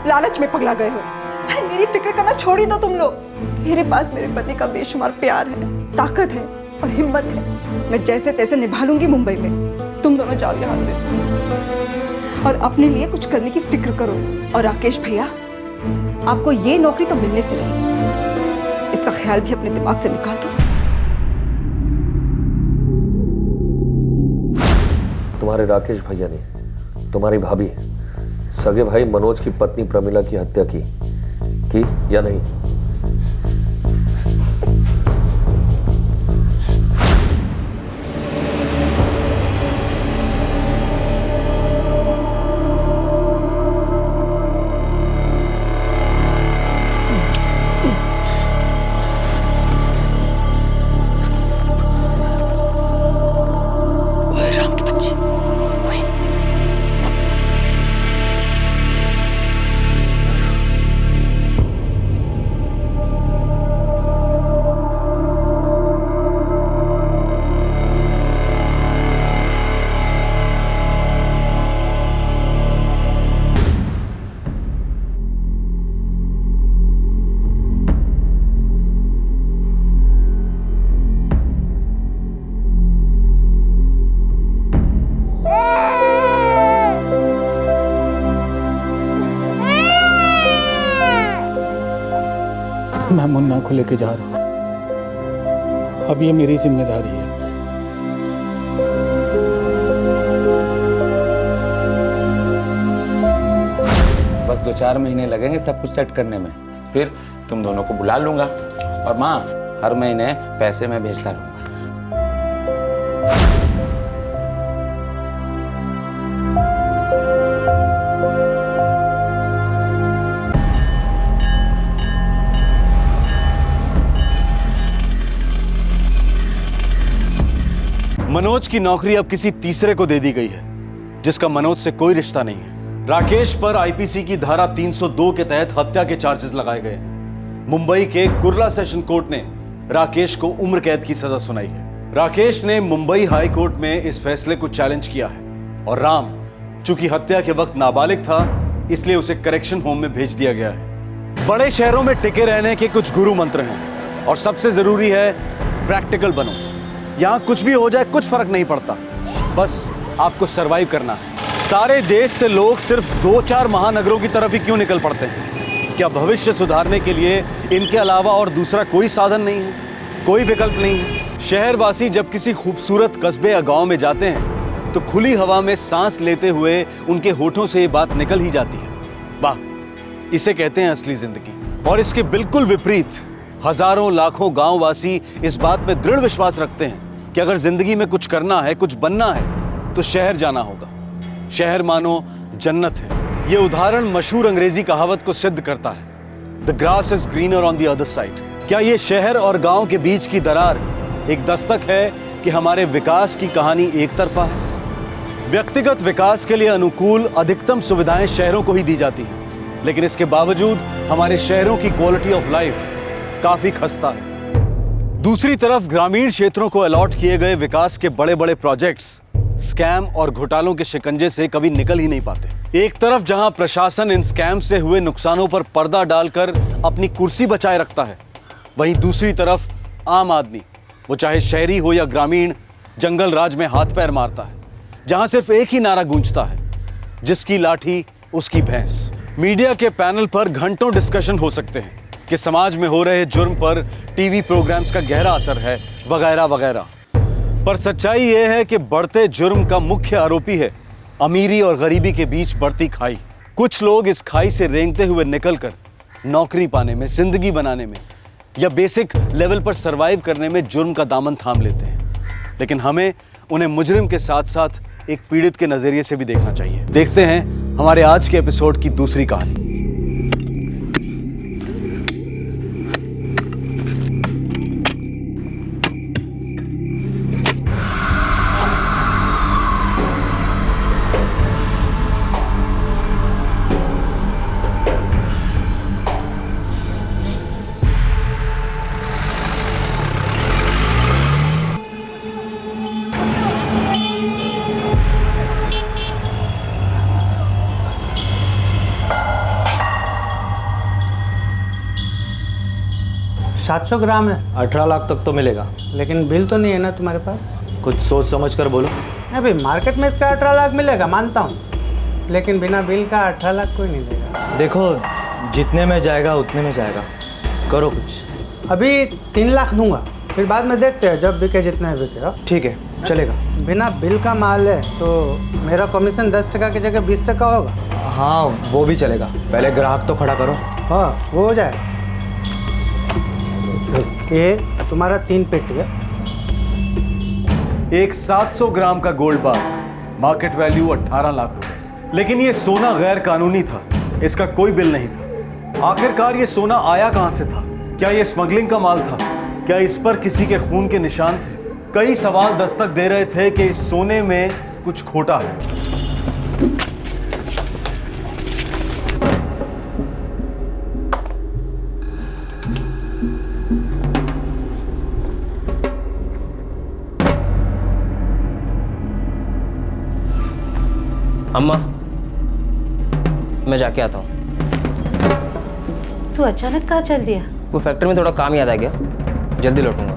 लालच में पगला गए हो। अरे मेरी फिक्र करना छोड़ ही दो तुम लोग। मेरे पास मेरे पति का बेशुमार प्यार है, ताकत है और हिम्मत है। मैं जैसे तैसे निभा लूंगी मुंबई में। तुम दोनों जाओ यहाँ से और अपने लिए कुछ करने की फिक्र करो। और राकेश भैया, आपको ये नौकरी तो मिलने से रही, इसका ख्याल भी अपने दिमाग से निकाल दो। तुम्हारे राकेश भैया ने तुम्हारी भाभी सगे भाई मनोज की पत्नी प्रमिला की हत्या की या नहीं? मैं मुन्ना को लेके जा रहा हूँ, अब ये मेरी जिम्मेदारी है। बस 2-4 महीने लगेंगे सब कुछ सेट करने में, फिर तुम दोनों को बुला लूंगा और माँ हर महीने पैसे मैं भेजता रहूंगा। मनोज की नौकरी अब किसी तीसरे को दे दी गई है जिसका मनोज से कोई रिश्ता नहीं है। राकेश पर आईपीसी की धारा 302 के तहत हत्या के चार्जेस लगाए गए हैं। मुंबई के कुर्ला सेशन कोर्ट ने राकेश को उम्र कैद की सजा सुनाई है। राकेश ने मुंबई हाई कोर्ट में इस फैसले को चैलेंज किया है और राम चूंकि हत्या के वक्त नाबालिग था इसलिए उसे करेक्शन होम में भेज दिया गया है। बड़े शहरों में टिके रहने के कुछ गुरु मंत्र हैं और सबसे जरूरी है प्रैक्टिकल बनो। यहाँ कुछ भी हो जाए कुछ फर्क नहीं पड़ता, बस आपको सरवाइव करना है। सारे देश से लोग सिर्फ 2-4 महानगरों की तरफ ही क्यों निकल पड़ते हैं? क्या भविष्य सुधारने के लिए इनके अलावा और दूसरा कोई साधन नहीं है, कोई विकल्प नहीं है? शहरवासी जब किसी खूबसूरत कस्बे या गांव में जाते हैं तो खुली हवा में सांस लेते हुए उनके होठों से ये बात निकल ही जाती है, वाह, इसे कहते हैं असली जिंदगी। और इसके बिल्कुल विपरीत हजारों लाखों गांववासी इस बात में दृढ़ विश्वास रखते हैं कि अगर जिंदगी में कुछ करना है, कुछ बनना है तो शहर जाना होगा। शहर मानो जन्नत है। यह उदाहरण मशहूर अंग्रेजी कहावत को सिद्ध करता है, the grass is greener on the other side. क्या यह शहर और गांव के बीच की दरार एक दस्तक है कि हमारे विकास की कहानी एक तरफा है? व्यक्तिगत विकास के लिए अनुकूल अधिकतम सुविधाएं शहरों को ही दी जाती हैं, लेकिन इसके बावजूद हमारे शहरों की क्वालिटी ऑफ लाइफ काफी खस्ता है। दूसरी तरफ ग्रामीण क्षेत्रों को अलॉट किए गए विकास के बड़े बड़े प्रोजेक्ट्स स्कैम और घोटालों के शिकंजे से कभी निकल ही नहीं पाते। एक तरफ जहां प्रशासन इन स्कैम से हुए नुकसानों पर पर्दा डालकर अपनी कुर्सी बचाए रखता है, वहीं दूसरी तरफ आम आदमी, वो चाहे शहरी हो या ग्रामीण, जंगल राज में हाथ पैर मारता है, जहां सिर्फ एक ही नारा गूंजता है, जिसकी लाठी उसकी भैंस। मीडिया के पैनल पर घंटों डिस्कशन हो सकते हैं कि समाज में हो रहे जुर्म पर टीवी प्रोग्राम्स का गहरा असर है, वगैरह वगैरह। पर सच्चाई यह है कि बढ़ते जुर्म का मुख्य आरोपी है अमीरी और गरीबी के बीच बढ़ती खाई। कुछ लोग इस खाई से रेंगते हुए निकलकर नौकरी पाने में, जिंदगी बनाने में या बेसिक लेवल पर सरवाइव करने में जुर्म का दामन थाम लेते हैं। लेकिन हमें उन्हें मुजरिम के साथ साथ एक पीड़ित के नजरिए से भी देखना चाहिए। देखते हैं हमारे आज के एपिसोड की दूसरी कहानी। सात 700 ग्राम है। 18 लाख तक तो मिलेगा। लेकिन बिल तो नहीं है ना तुम्हारे पास? कुछ सोच समझ कर बोलो। अभी मार्केट में इसका 18 लाख मिलेगा, मानता हूँ, लेकिन बिना बिल का 18 लाख कोई नहीं देगा। देखो जितने में जाएगा उतने में जाएगा, करो कुछ। अभी 3 लाख दूंगा, फिर बाद में देखते हैं, जब बिके जितना बिके। ठीक है चलेगा। बिना बिल का माल है तो मेरा कमीशन 10% की जगह 20% होगा। हाँ वो भी चलेगा, पहले ग्राहक तो खड़ा करो। हाँ वो हो जाए। ये तुम्हारा 3 पेटी है। एक 700 ग्राम का गोल्ड बार, मार्केट वैल्यू 18 लाख रुपए। लेकिन ये सोना गैर कानूनी था, इसका कोई बिल नहीं था। आखिरकार ये सोना आया कहां से था? क्या ये स्मगलिंग का माल था? क्या इस पर किसी के खून के निशान थे? कई सवाल दस्तक दे रहे थे कि इस सोने में कुछ खोटा है। अम्मा मैं जाके आता हूँ। तू अचानक कहाँ चल दिया? वो फैक्ट्री में थोड़ा काम याद आ गया, जल्दी लौटूंगा।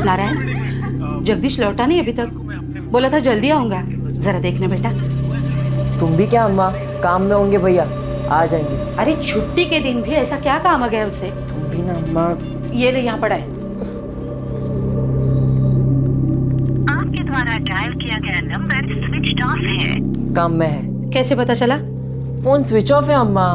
नारायण, जगदीश लौटा नहीं अभी तक? बोला था जल्दी आऊंगा, जरा देखना बेटा। तुम भी क्या अम्मा, काम में होंगे भैया, आ जाएंगे। अरे छुट्टी के दिन भी ऐसा क्या काम आ गया उससे? तुम भी ना अम्मा। ये ले यहाँ पड़ा है। आपके द्वारा डायल किया गया नंबर स्विच ऑफ है। काम में है। कैसे पता चला? फोन स्विच ऑफ है अम्मा।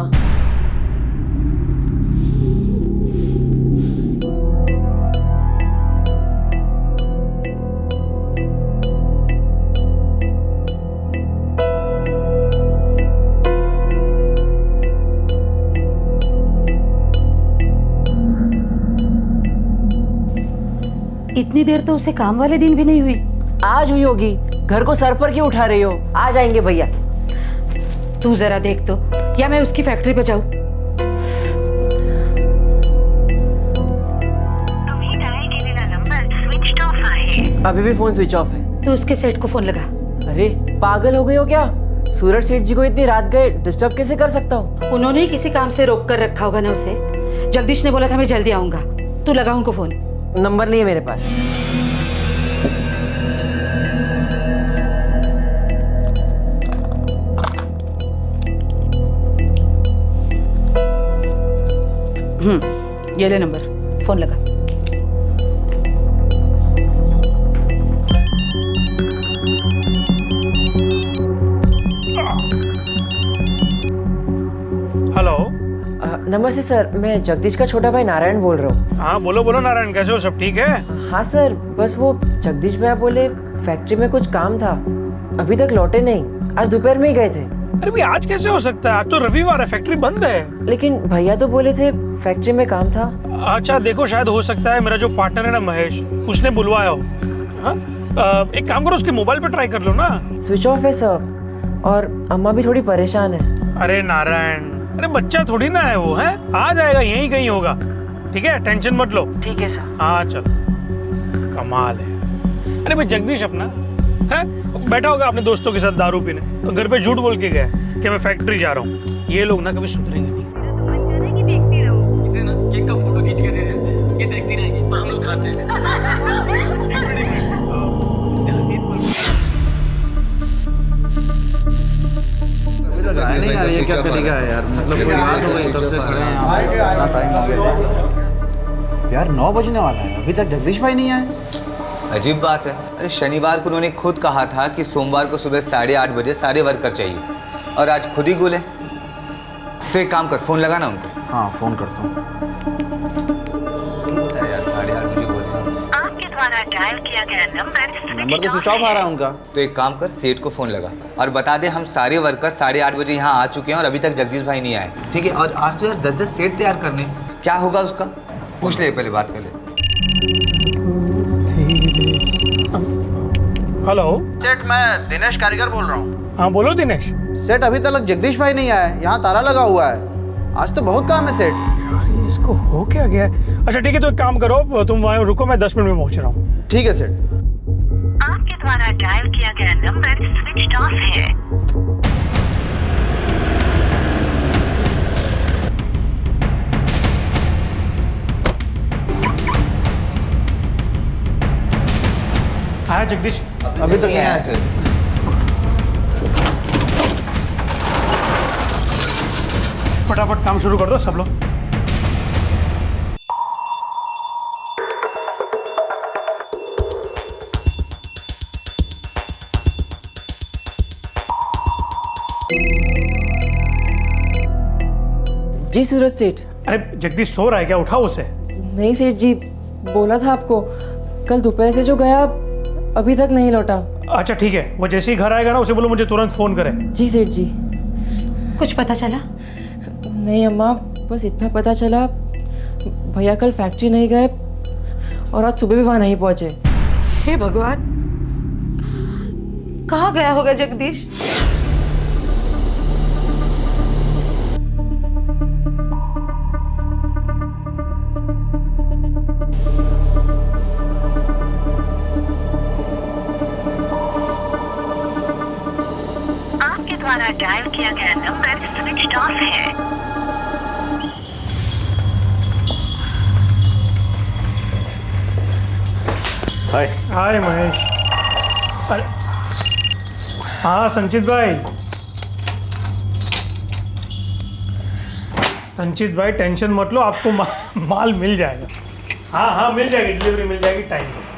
इतनी देर तो उसे काम वाले दिन भी नहीं हुई। आज हुई होगी, घर को सर पर क्यों उठा रही हो? आ जाएंगे भैया। तू जरा देख तो, या मैं उसकी फैक्ट्री पे जाऊं? अभी भी फोन स्विच ऑफ है। तो उसके सेठ को फोन लगा। अरे पागल हो गई हो क्या? सूरज सेठ जी को इतनी रात गए डिस्टर्ब कैसे कर सकता हूँ? उन्होंने ही किसी काम से रोक कर रखा होगा ना उसे। जगदीश ने बोला था मैं जल्दी आऊंगा। तू लगा उनको फोन। नंबर नहीं है मेरे पास। ये ले नंबर, फोन लगा। हेलो। नमस्ते सर, मैं जगदीश का छोटा भाई नारायण बोल रहा हूँ। हाँ बोलो बोलो नारायण, कैसे हो? सब ठीक है? हाँ सर, बस वो जगदीश भैया बोले फैक्ट्री में कुछ काम था, अभी तक लौटे नहीं, आज दोपहर में ही गए थे। अरे भाई आज कैसे हो सकता है? आज तो रविवार है, फैक्ट्री बंद है। लेकिन भैया तो बोले थे फैक्ट्री में काम था। अच्छा देखो, शायद हो सकता है मेरा जो पार्टनर है ना महेश, उसने बुलवाया हो। हाँ? एक काम करो, उसके मोबाइल पे ट्राई कर लो ना। स्विच ऑफ है सर, और अम्मा भी थोड़ी परेशान है। अरे नारायण, अरे बच्चा थोड़ी ना है वो, है आ जाएगा, यहीं कहीं होगा। ठीक है, टेंशन मत लो। ठीक है सर। हाँ चल, कमाल है। अरे भाई जगदीश अपना है बैठा होगा अपने दोस्तों के साथ दारू पीने, तो घर पे झूठ बोल के गया। कि मैं फैक्ट्री जा रहा हूँ। ये लोग ना कभी सुधरेंगे नहीं। देखती रहो इसे ना केक का फोटो खींच के दे देते हैं, ये देखती रहेगी और हम लोग खाते हैं। नहीं यार, ये क्या तरीका है यार, मतलब कोई बात हो गई तब से खड़े हैं यहाँ पे, इतना टाइम हो गया यार। 9 बजने वाला है, अभी तक जगदीश भाई नहीं आए। अजीब बात है। अरे शनिवार को उन्होंने खुद कहा था कि सोमवार को सुबह 8:30 बजे सारे वर्कर चाहिए, और आज खुद ही गुले। तो एक काम कर, फोन लगा ना उनको। हाँ फोन करता हूँ यार, 8:30 बजे बोल रहा हूँ। आपके द्वारा डायल किया गया नंबर तो स्विच ऑफ आ रहा है उनका। तो एक काम कर, सेठ को फोन लगा और बता दे हम सारे वर्कर 8:30 बजे यहाँ आ चुके हैं और अभी तक जगदीश भाई नहीं आए, ठीक है? और आज तो यार 10-10 सेट तैयार करने, क्या होगा उसका? पूछ ले, पहले बात कर ले। हेलो सेठ, मैं दिनेश कारीगर बोल रहा हूँ। हाँ बोलो दिनेश। सेठ, अभी तक जगदीश भाई नहीं आए, यहाँ ताला लगा हुआ है। आज तो बहुत काम है सेठ। यार इसको हो क्या गया है? अच्छा ठीक है, तो एक काम करो, तुम वहाँ रुको, मैं 10 मिनट में पहुँच रहा हूँ। ठीक है सेठ। आपके द्वारा डायल किया गया नंबर स्विच ऑफ है। आया जगदीश? अभी तक नहीं आया सर। फटाफट काम शुरू कर दो सब लोग। जी सूरज सेठ। अरे जगदीश सो रहा है क्या? उठाओ उसे। नहीं सेठ जी, बोला था आपको, कल दोपहर से जो गया अभी तक नहीं लौटा। अच्छा ठीक है, वो जैसे ही घर आएगा ना उसे बोलो मुझे तुरंत फोन करे। जी सेठ जी। कुछ पता चला? नहीं अम्मा, बस इतना पता चला भैया कल फैक्ट्री नहीं गए और आज सुबह भी वहाँ नहीं पहुँचे। हे भगवान, कहाँ गया होगा जगदीश? आपके द्वारा डायल किया गया नंबर स्विच ऑफ है। हाय। हाय महेश। अरे हाँ संचित भाई। संचित भाई टेंशन मत लो, आपको माल मिल जाएगा। हाँ हाँ मिल जाएगी, डिलीवरी मिल जाएगी टाइम पे।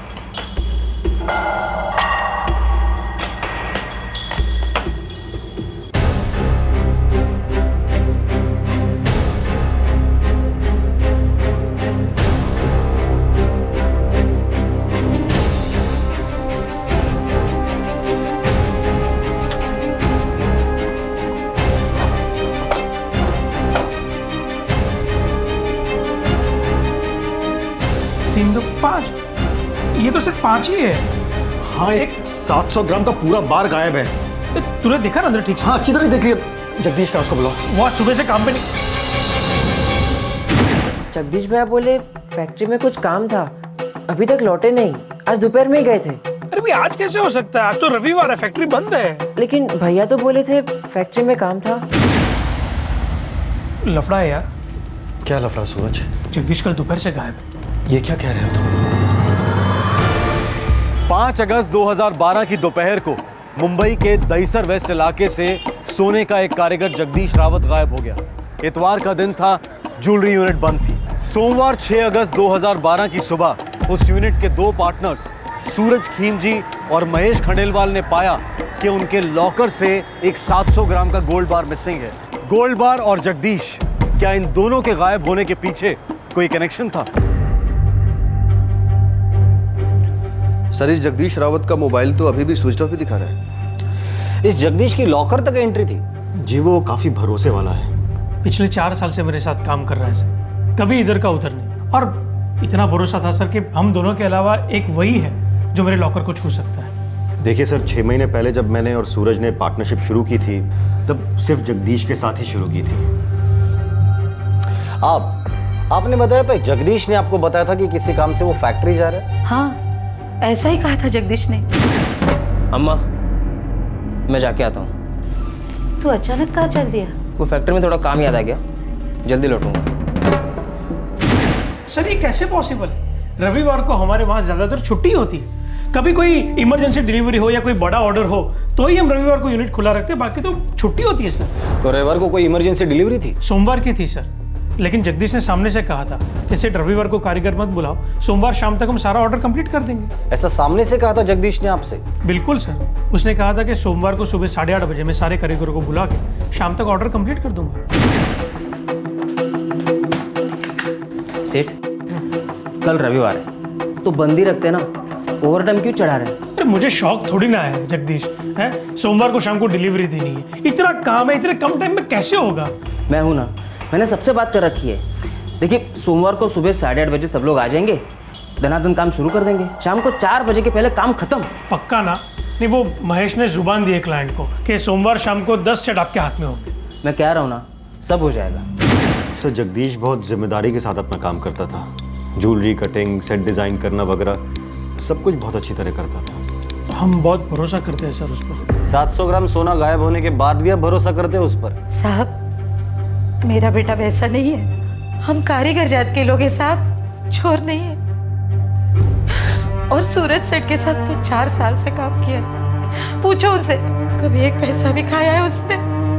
तीन दो 5, ये तो सिर्फ 5 ही है। हाँ, एक 700 ग्राम का पूरा बार गायब है। तूने देखा ना अंदर ठीक से? हाँ अच्छी तरह देख लिया। जगदीश का उसको बुलाओ। वो आज सुबह से काम पे नहीं। जगदीश भैया बोले फैक्ट्री में कुछ काम था, अभी तक लौटे नहीं, आज दोपहर में ही गए थे। अरे भाई आज कैसे हो सकता है? आज तो रविवार है, फैक्ट्री बंद है। लेकिन भैया तो बोले थे फैक्ट्री में काम था। लफड़ा है यार। क्या लफड़ा सूरज? जगदीश कल दोपहर से गायब है। ये क्या कह रहे हो तुम? 5 अगस्त 2012 की दोपहर को मुंबई के दहीसर वेस्ट इलाके से सोने का एक कारीगर जगदीश रावत गायब हो गया। इतवार का दिन था, ज्वेलरी यूनिट बंद थी। सोमवार 6 अगस्त 2012 की सुबह उस यूनिट के 2 पार्टनर्स सूरज खीमजी और महेश खंडेलवाल ने पाया कि उनके लॉकर से एक 700 ग्राम का गोल्ड बार मिसिंग है। गोल्ड बार और जगदीश, क्या इन दोनों के गायब होने के पीछे कोई कनेक्शन था? सर, इस जगदीश रावत का मोबाइल तो अभी भी स्विच ऑफ ही दिखा रहा है। इस जगदीश की लॉकर तक एंट्री थी? जी वो काफी भरोसे वाला है। पिछले 4 साल से मेरे साथ काम कर रहा है सर, कभी इधर का उधर नहीं। और इतना भरोसा था सर कि हम दोनों के अलावा एक वही है जो मेरे लॉकर को छू सकता है। देखिए सर, 6 महीने पहले जब मैंने और सूरज ने पार्टनरशिप शुरू की थी तब सिर्फ जगदीश के साथ ही शुरू की थी। आपने बताया था जगदीश ने आपको बताया था कि किसी काम से वो फैक्ट्री जा रहा है? हाँ ऐसा ही कहा था जगदीश ने। अम्मा, मैं जाके आता हूँ। तू अचानक कहाँ चल दिया? वो फैक्ट्री में थोड़ा काम याद आ गया, जल्दी लौटूंगा। सर ये कैसे पॉसिबल है? रविवार को हमारे वहाँ ज़्यादातर छुट्टी होती है। कभी कोई इमरजेंसी डिलीवरी हो या कोई बड़ा ऑर्डर हो तो ही हम रविवार को यूनिट खुला रखते हैं, बाकी तो छुट्टी होती है सर। तो रविवार को कोई इमरजेंसी डिलीवरी थी? सोमवार की थी सर, लेकिन जगदीश ने सामने से कहा था कि सेठ रविवार को कारीगर मत बुलाओ, सोमवार शाम तक हम सारा ऑर्डर कंप्लीट कर देंगे। ऐसा सामने से कहा था जगदीश ने आपसे? बिल्कुल सर, उसने कहा था कि सोमवार को सुबह 8:30 बजे मैं सारे कारीगरों को बुला के शाम तक ऑर्डर कंप्लीट कर दूंगा। सेठ, कल रविवार है तो बंदी रखते ना, ओवरटाइम क्यों चढ़ा रहे हैं? अरे मुझे शौक थोड़ी ना है जगदीश, है सोमवार को शाम को डिलीवरी देनी है, इतना काम है, इतने कम टाइम में कैसे होगा? मैं हूं ना, मैंने सबसे बात कर रखी है। देखिए सोमवार को सुबह 8:30 बजे सब लोग आ जाएंगे, धनाधन काम शुरू कर देंगे, शाम को 4 बजे के पहले काम खत्म। पक्का ना? नहीं, वो महेश ने जुबान दी है क्लाइंट को कि सोमवार शाम को 10 सेट आपके हाथ में होंगे। मैं कह रहा हूँ ना, सब हो जाएगा। सर जगदीश बहुत जिम्मेदारी के साथ अपना काम करता था, ज्वेलरी कटिंग, सेट डिज़ाइन करना वगैरह सब कुछ बहुत अच्छी तरह करता था। हम बहुत भरोसा करते हैं सर उस पर। 700 ग्राम सोना गायब होने के बाद भी आप भरोसा करते हैं उस पर? साहब मेरा बेटा वैसा नहीं है, हम कारीगर जात के लोग हैं साहब, चोर नहीं है। और सूरज सेठ के साथ तो 4 साल से काम किया, पूछो उनसे, कभी एक पैसा भी खाया है उसने?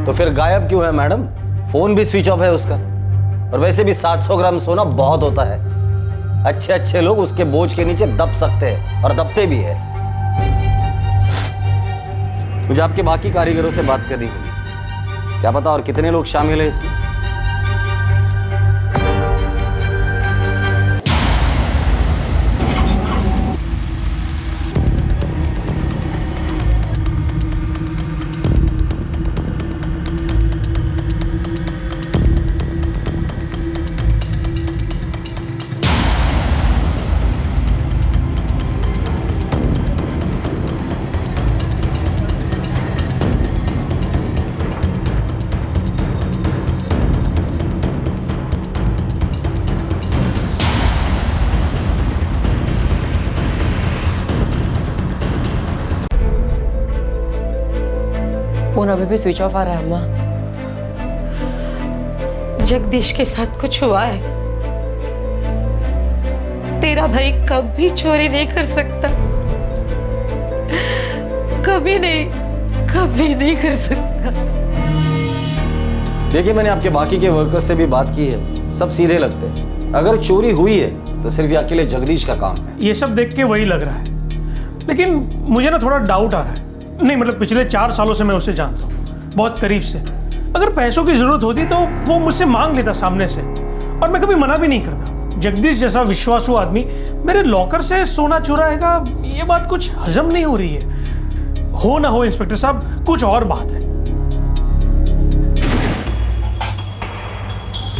तो फिर गायब क्यों है मैडम? फोन भी स्विच ऑफ है उसका, और वैसे भी 700 ग्राम सोना बहुत होता है, अच्छे अच्छे लोग उसके बोझ के नीचे दब सकते हैं और दबते भी है। मुझे आपके बाकी कारीगरों से बात करनी होगी, क्या पता और कितने लोग शामिल हैं इसमें। फोन अभी भी स्विच ऑफ आ रहा है अम्मा। जगदीश के साथ कुछ हुआ है, तेरा भाई कभी चोरी नहीं कर सकता, कभी नहीं कर सकता। देखिए मैंने आपके बाकी के वर्कर्स से भी बात की है, सब सीधे लगते हैं। अगर चोरी हुई है तो सिर्फ ये अकेले जगदीश का काम है। ये सब देख के वही लग रहा है, लेकिन मुझे ना थोड़ा डाउट आ रहा है। नहीं मतलब पिछले 4 सालों से मैं उसे जानता हूँ, बहुत करीब से। अगर पैसों की जरूरत होती तो वो मुझसे मांग लेता सामने से, और मैं कभी मना भी नहीं करता। जगदीश जैसा विश्वासु आदमी मेरे लॉकर से सोना चुराएगा, ये बात कुछ हजम नहीं हो रही है। हो ना हो इंस्पेक्टर साहब, कुछ और बात है।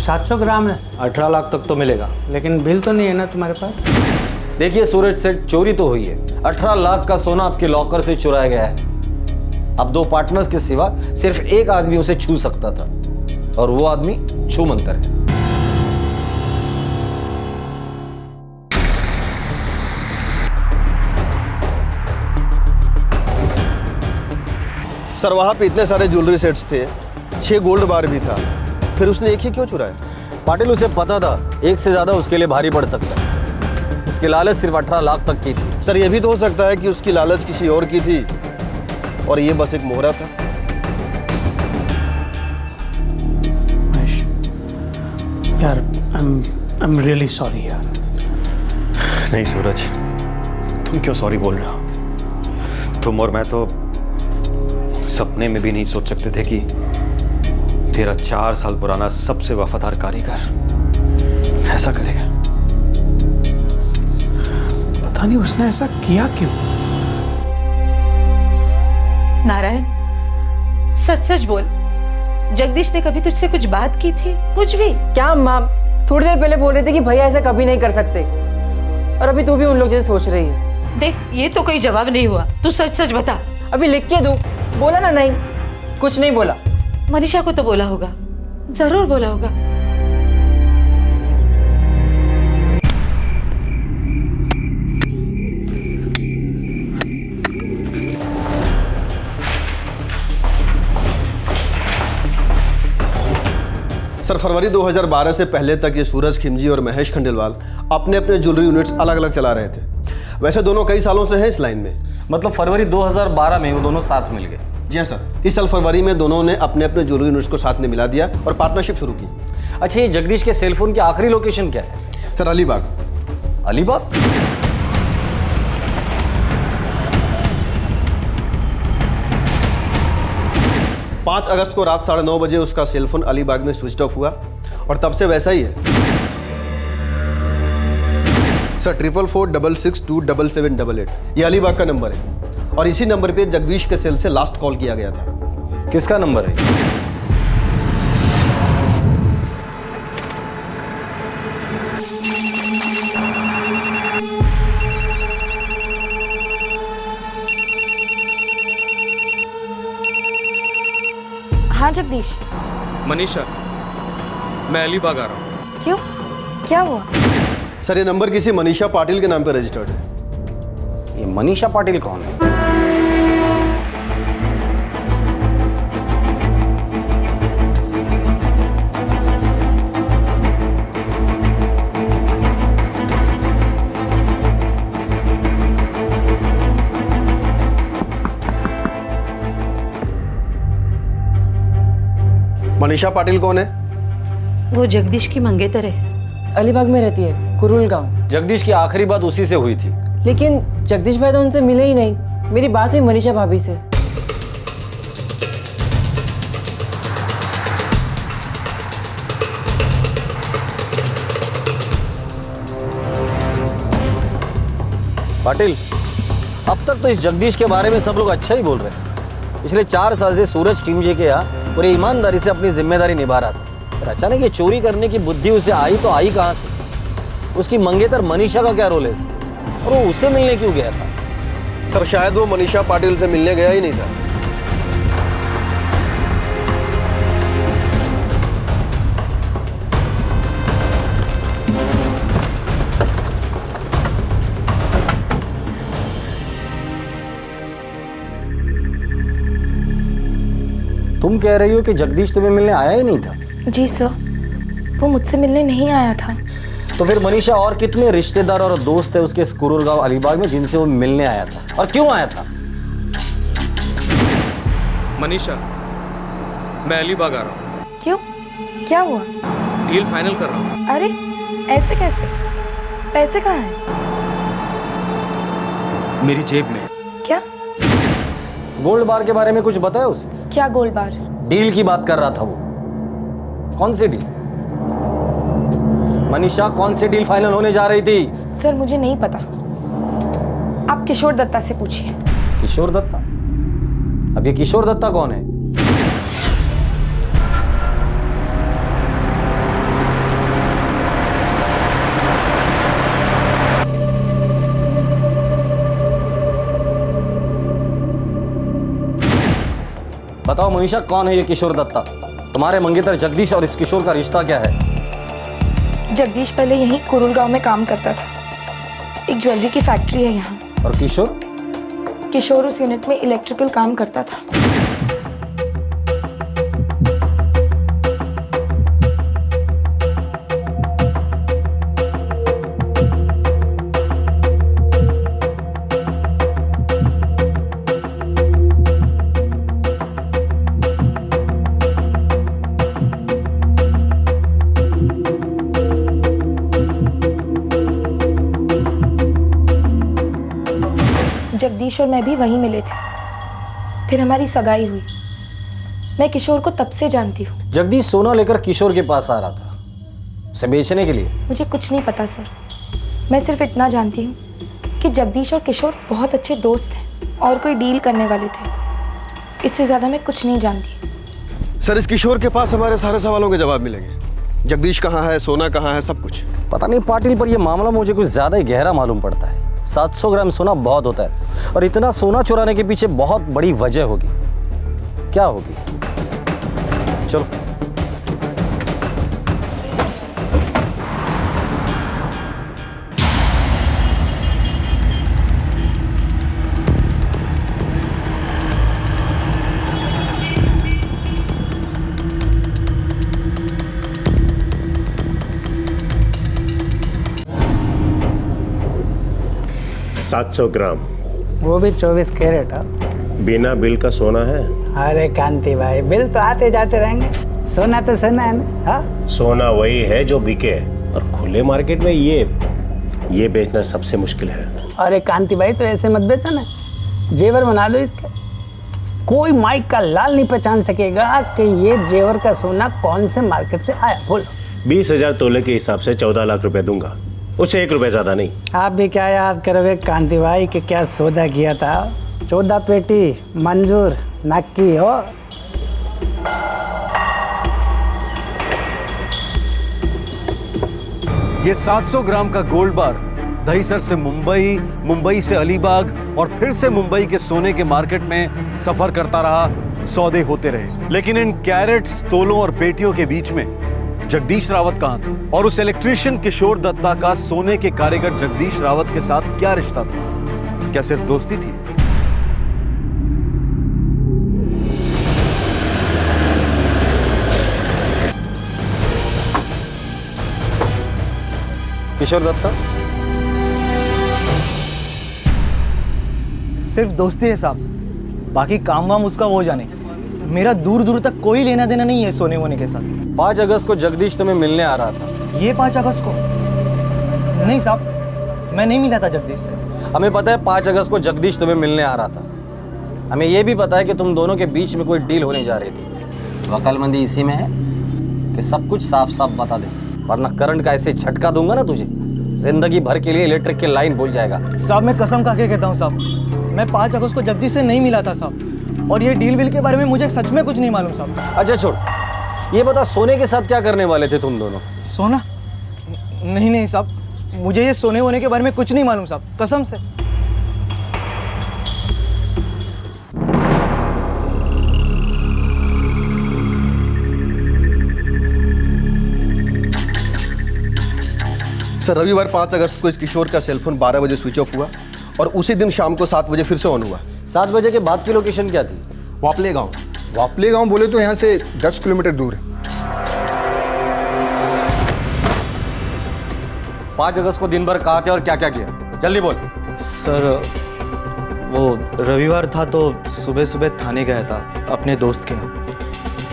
700 ग्राम है, 18 लाख तक तो मिलेगा, लेकिन बिल तो नहीं है ना तुम्हारे पास? देखिए सूरज सेठ, चोरी तो हुई है, 18 लाख का सोना आपके लॉकर से चुराया गया है। अब 2 पार्टनर्स के सिवा सिर्फ एक आदमी उसे छू सकता था, और वो आदमी छूमंतर है। सर वहाँ पे इतने सारे ज्वेलरी सेट्स थे, 6 गोल्ड बार भी था, फिर उसने एक ही क्यों चुराया? पाटिल उसे पता था एक से ज्यादा उसके लिए भारी पड़ सकता है, उसकी लालच सिर्फ 18 लाख तक की थी। सर ये भी तो हो सकता है कि उसकी लालच किसी और की थी और ये बस एक मोहरा था। महेश यार, आई एम रियली सॉरी यार। नहीं सूरज, तुम क्यों सॉरी बोल रहे हो? तुम और मैं तो सपने में भी नहीं सोच सकते थे कि तेरा 4 साल पुराना सबसे वफादार कारीगर ऐसा करेगा। पता नहीं उसने ऐसा किया क्यों। नारायण सच सच बोल, जगदीश ने कभी तुझसे कुछ बात की थी? कुछ भी? क्या अम्मा, थोड़ी देर पहले बोल रहे थे कि भैया ऐसा कभी नहीं कर सकते, और अभी तू भी उन लोग जैसे सोच रही है। देख ये तो कोई जवाब नहीं हुआ, तू सच सच बता। अभी लिख के दूं? बोला ना नहीं, कुछ नहीं बोला। मनीषा को तो बोला होगा, जरूर बोला होगा। फरवरी 2012 से पहले तक ये सूरज खिमजी और महेश खंडेलवाल अपने अपने ज्वेलरी यूनिट्स अलग अलग चला रहे थे। वैसे दोनों कई सालों से हैं इस लाइन में। मतलब फरवरी 2012 में वो दोनों साथ मिल गए? जी हाँ सर, इस साल फरवरी में दोनों ने अपने अपने ज्वेलरी यूनिट्स को साथ में मिला दिया और पार्टनरशिप शुरू की। अच्छा, ये जगदीश के सेलफोन की आखिरी लोकेशन क्या है? सर अलीबाग। अलीबाग? 5 अगस्त को रात 9:30 बजे उसका सेलफोन अलीबाग में स्विच ऑफ हुआ और तब से वैसा ही है। सर 444662778 ये अलीबाग का नंबर है और इसी नंबर पे जगदीश के सेल से लास्ट कॉल किया गया था। किसका नंबर है? हाँ जगदीश। मनीषा, मैं अलीबाग आ रहा हूँ। क्यों, क्या हुआ? सर ये नंबर किसी मनीषा पाटिल के नाम पर रजिस्टर्ड है। ये मनीषा पाटिल कौन है? मनीषा पाटिल कौन है? वो जगदीश की मंगेतर है। अलीबाग में रहती है, कुरुल गांव। जगदीश की आखिरी बात उसी से हुई थी। लेकिन जगदीश भाई तो उनसे मिले ही नहीं। मेरी बात हुई मनीषा भाभी से। पाटिल, अब तक तो इस जगदीश के बारे में सब लोग अच्छा ही बोल रहे हैं। पिछले 4 साल से सूरज खिमजी के यहाँ पूरी ईमानदारी से अपनी जिम्मेदारी निभा रहा था, पर अचानक ये चोरी करने की बुद्धि उसे आई तो आई कहाँ से? उसकी मंगेतर मनीषा का क्या रोल है इसमें? और वो उसे मिलने क्यों गया था? सर शायद वो मनीषा पाटिल से मिलने गया ही नहीं था। तुम कह रही हो कि जगदीश तुम्हें मिलने आया ही नहीं था? जी सर, वो मुझसे मिलने नहीं आया था। तो फिर मनीषा और कितने रिश्तेदार और दोस्त है उसके कुरुल गांव अलीबाग में जिनसे वो मिलने आया था, और क्यों आया था? मनीषा, मैं अलीबाग आ रहा हूँ। क्यों, क्या हुआ? डील फाइनल कर रहा हूँ। अरे ऐसे कैसे? पैसे कहाँ हैं? मेरी जेब में। क्या? गोल्ड बार के बारे में कुछ बताया उसे? क्या गोल्ड बार? डील की बात कर रहा था वो। कौन सी डील? मनीषा, कौन सी डील फाइनल होने जा रही थी? सर मुझे नहीं पता, आप किशोर दत्ता से पूछिए। किशोर दत्ता? अब ये किशोर दत्ता कौन है? बताओ मनीषा, कौन है ये किशोर दत्ता? तुम्हारे मंगेतर जगदीश और इस किशोर का रिश्ता क्या है? जगदीश पहले यहीं कुरुल गांव में काम करता था। एक ज्वेलरी की फैक्ट्री है यहाँ। और किशोर? किशोर उस यूनिट में इलेक्ट्रिकल काम करता था। जगदीश और मैं भी वहीं मिले थे, फिर हमारी सगाई हुई। मैं किशोर को तब से जानती हूँ। जगदीश सोना लेकर किशोर के पास आ रहा था, उसे बेचने के लिए? मुझे कुछ नहीं पता सर, मैं सिर्फ इतना जानती हूँ कि जगदीश और किशोर बहुत अच्छे दोस्त हैं और कोई डील करने वाले थे। इससे ज़्यादा मैं कुछ नहीं जानती। सर इस किशोर के पास हमारे सारे सवालों के जवाब मिलेंगे। जगदीश कहाँ है, सोना कहाँ है, सब कुछ। पता नहीं पाटिल, पर यह मामला मुझे कुछ ज़्यादा ही गहरा मालूम पड़ता है। 700 ग्राम सोना बहुत होता है, और इतना सोना चुराने के पीछे बहुत बड़ी वजह होगी। क्या होगी? चलो। 700 ग्राम। वो भी 24 कैरेट। बिना बिल का सोना है? अरे कांति भाई, बिल तो आते जाते रहेंगे, सोना तो सोना है ना। हाँ, सोना वही है जो बिके, और खुले मार्केट में ये बेचना सबसे मुश्किल है। अरे कांति भाई, तो ऐसे मत बेचो ना, जेवर बना दो इसके। कोई माइक का लाल नहीं पहचान सकेगा कि ये जेवर का सोना कौन से मार्केट से आया। बोलो। 20,000 तोले के हिसाब से 14 लाख रुपए दूंगा, उससे 1 रुपए ज्यादा नहीं। आप भी क्या याद करोगे कांति भाई कि क्या सौदा किया था। 14 पेटी मंजूर नक्की हो। ये 700 ग्राम का गोल्ड बार दहीसर से मुंबई, मुंबई से अलीबाग और फिर से मुंबई के सोने के मार्केट में सफर करता रहा, सौदे होते रहे। लेकिन इन कैरेट्स, तोलों और पेटियों के बीच में जगदीश रावत कहां था? और उस इलेक्ट्रीशियन किशोर दत्ता का सोने के कारीगर जगदीश रावत के साथ क्या रिश्ता था? क्या सिर्फ दोस्ती थी? किशोर दत्ता सिर्फ दोस्ती है साहब, बाकी काम वाम उसका वो जाने। मेरा दूर दूर तक कोई लेना देना नहीं है सोने वोने के साथ। 5 अगस्त को जगदीश तुम्हें मिलने आ रहा था। ये 5 अगस्त को? नहीं साहब, मैं नहीं मिला था जगदीश से। हमें पता है 5 अगस्त को जगदीश तुम्हें मिलने आ रहा था। हमें यह भी पता है कि तुम दोनों के बीच में कोई डील होने जा रही थी। वकालतमंदी इसी में है कि सब कुछ साफ साफ बता दे, वरना करंट का ऐसे झटका दूंगा ना तुझे, जिंदगी भर के लिए इलेक्ट्रिक की लाइन भूल जाएगा। साहब मैं कसम खा के कहता हूँ साहब, मैं 5 अगस्त को जगदीश से नहीं मिला था साहब, और ये डील विल के बारे में मुझे सच में कुछ नहीं मालूम साहब। अच्छा छोड़, ये बता सोने के साथ क्या करने वाले थे तुम दोनों? सोना? नहीं नहीं साहब, मुझे ये सोने वोने के बारे में कुछ नहीं मालूम साहब, कसम से। सर, रविवार 5 अगस्त को इस किशोर का सेलफोन 12 बजे स्विच ऑफ हुआ और उसी दिन शाम को 7 बजे फिर से ऑन हुआ। 7 बजे के बाद की लोकेशन क्या थी? वापले गांव। वापले गांव बोले तो यहाँ से 10 किलोमीटर दूर है। 5 अगस्त को दिन भर कहाँ थे और क्या क्या किया? जल्दी बोल। सर वो रविवार था तो सुबह सुबह थाने गया था अपने दोस्त के यहाँ।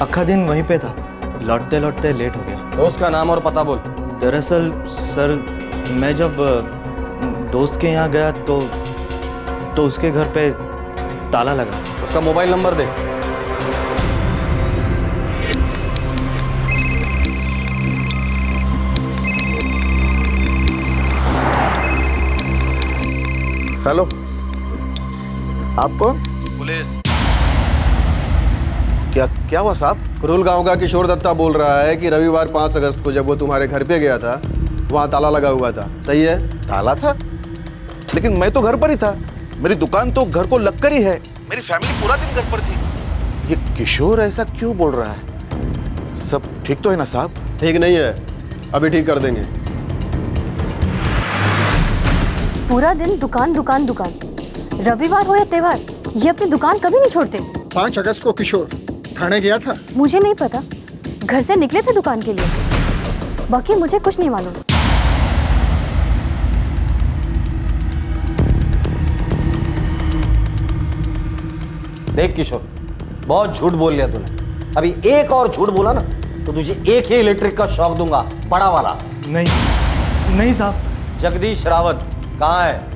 अक्खा दिन वहीं पे था, लौटते लौटते लेट हो गया। दोस्त का नाम और पता बोल। दरअसल सर, मैं जब दोस्त के यहाँ गया तो उसके घर पे ताला लगा। उसका मोबाइल नंबर दे। हेलो, आप कौन? पुलिस। क्या हुआ साहब? कुरुल गांव का किशोर दत्ता बोल रहा है कि रविवार 5 अगस्त को जब वो तुम्हारे घर पे गया था, वहाँ ताला लगा हुआ था। सही है? ताला था? लेकिन मैं तो घर पर ही था, मेरी दुकान तो घर को लगकर ही है, मेरी फैमिली पूरा दिन घर पर थी। ये किशोर ऐसा क्यों बोल रहा है? सब ठीक तो है ना साहब? ठीक नहीं है, अभी ठीक कर देंगे। पूरा दिन दुकान दुकान दुकान, रविवार हो या त्योहार, ये अपनी दुकान कभी नहीं छोड़ते। 5 अगस्त को किशोर थाने गया था? मुझे नहीं पता, घर से निकले थे दुकान के लिए, बाकी मुझे कुछ नहीं मालूम। देख किशोर, बहुत झूठ बोल लिया तूने। अभी एक और झूठ बोला ना तो तुझे एक ही इलेक्ट्रिक का शॉक दूंगा, बड़ा वाला। नहीं साहब। जगदीश रावत कहाँ है?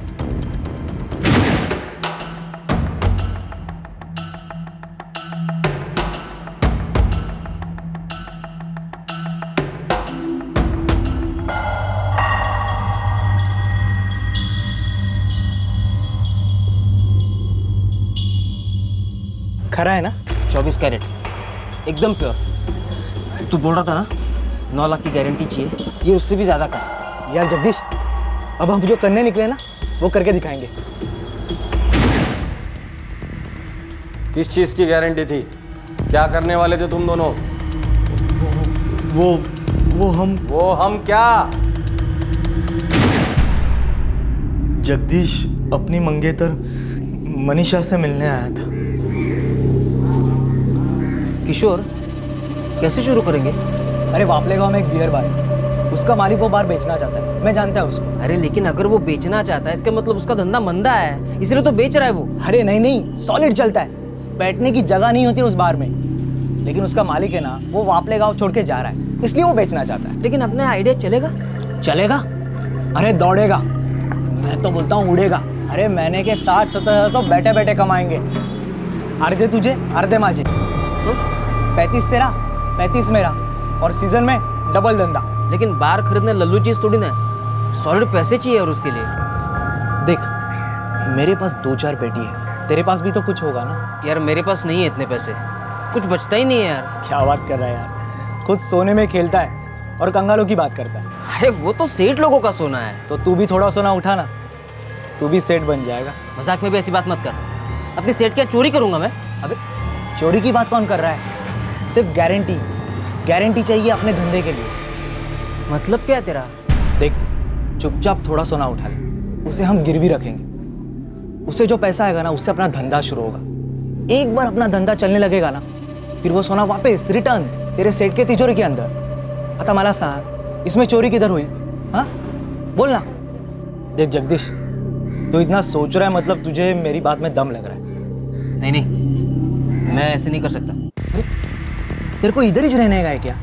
खरा है ना? 24 कैरेट, एकदम प्योर। तू बोल रहा था ना 9 लाख की गारंटी चाहिए, ये उससे भी ज्यादा का। यार जगदीश, अब हम जो करने निकले ना वो करके दिखाएंगे। किस चीज की गारंटी थी? क्या करने वाले थे तुम दोनों? वो हम क्या? जगदीश अपनी मंगेतर मनीषा से मिलने आया था। किशोर, कैसे शुरू करेंगे? अरे वापले गांव में एक बियर बार है, उसका मालिक वो बार बेचना चाहता है, मैं जानता है उसको। अरे लेकिन अगर वो बेचना चाहता है इसका मतलब उसका धंधा मंदा है, इसलिए तो बेच रहा है वो। अरे नहीं नहीं, सॉलिड चलता है, बैठने की जगह नहीं होती उस बार में। लेकिन उसका मालिक है ना, वो वापले गाँव छोड़ के जा रहा है, इसलिए वो बेचना चाहता है। लेकिन अपने आइडिया चलेगा? चलेगा? अरे दौड़ेगा, मैं तो बोलता हूँ उड़ेगा। अरे महीने के 60-70 हज़ार तो बैठे बैठे कमाएंगे। आधे तुझे आधे माजे, 35 तेरा 35 मेरा, और सीजन में डबल धंधा। लेकिन बार खरीदने लल्लू चीज थोड़ी ना है, सॉलिड पैसे चाहिए और उसके लिए। देख मेरे पास 2-4 पेटी है, तेरे पास भी तो कुछ होगा ना? यार मेरे पास नहीं है इतने पैसे, कुछ बचता ही नहीं है यार। क्या बात कर रहा है यार, खुद सोने में खेलता है और कंगालों की बात करता है। अरे वो तो सेठ लोगों का सोना है। तो तू भी थोड़ा सोना उठा ना, तू भी सेठ बन जाएगा। मजाक में भी ऐसी बात मत कर, अपनी सेठ क्या चोरी करूंगा मैं? अबे चोरी की बात कौन कर रहा है? सिर्फ गारंटी चाहिए अपने धंधे के लिए। मतलब क्या है तेरा? देख तू चुपचाप थोड़ा सोना उठा ले, उसे हम गिरवी रखेंगे, उससे जो पैसा आएगा ना उससे अपना धंधा शुरू होगा। एक बार अपना धंधा चलने लगेगा ना, फिर वो सोना वापस रिटर्न तेरे सेठ के तिजोरी के अंदर। आता मला सांग, इसमें चोरी किधर हुई? हाँ बोल ना। देख जगदीश, तू इतना सोच रहा है मतलब तुझे मेरी बात में दम लग रहा है। नहीं नहीं, मैं ऐसे नहीं कर सकता। तेरे को इधर ही रहने का है क्या?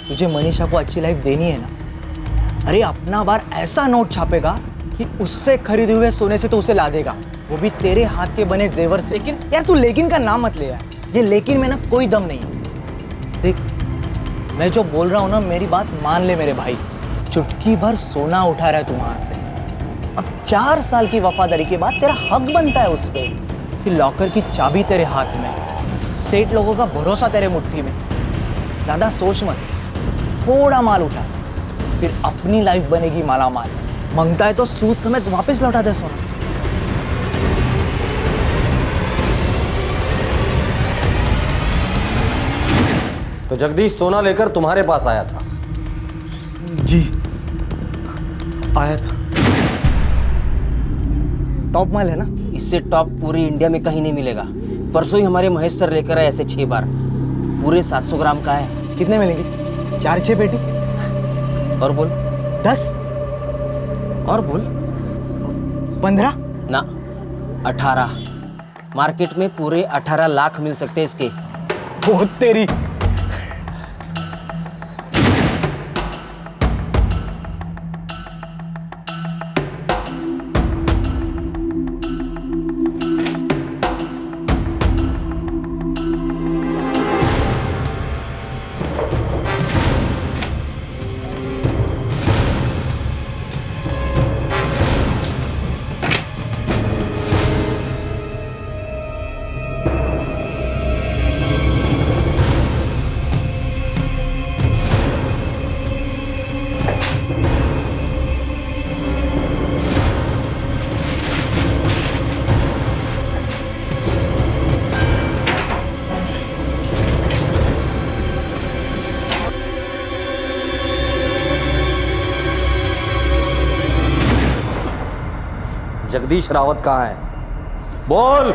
तुझे मनीषा को अच्छी लाइफ देनी है ना? अरे अपना बार ऐसा नोट छापेगा कि उससे खरीदे हुए सोने से तो उसे ला देगा, वो भी तेरे हाथ के बने जेवर से। लेकिन यार तू लेकिन का नाम मत ले यार, ये लेकिन में ना कोई दम नहीं है। देख मैं जो बोल रहा हूँ ना, मेरी बात मान ले मेरे भाई। चुटकी भर सोना उठा रहा है तू वहां से, अब 4 साल की वफादारी के बाद तेरा हक बनता है उस पर कि लॉकर की चाबी तेरे हाथ में, सेठ लोगों का भरोसा तेरे मुट्ठी में। ज़्यादा सोच मत, थोड़ा माल उठा, फिर अपनी लाइफ बनेगी मालामाल। मांगता है तो सूद समेत वापस लौटा दे सोना। तो जगदीश सोना लेकर तुम्हारे पास आया था? जी आया था। टॉप माल है ना? इससे टॉप पूरी इंडिया में कहीं नहीं मिलेगा। परसों ही हमारे महेश सर लेकर आए ऐसे 6 बार, पूरे 700 ग्राम का है। कितने मिलेंगे? 4-6 पेटी? और बोल 10? और बोल 15? ना 18। मार्केट में पूरे 18 लाख मिल सकते हैं इसके। बहुत तेरी। जगदीश रावत कहाँ है? बोल।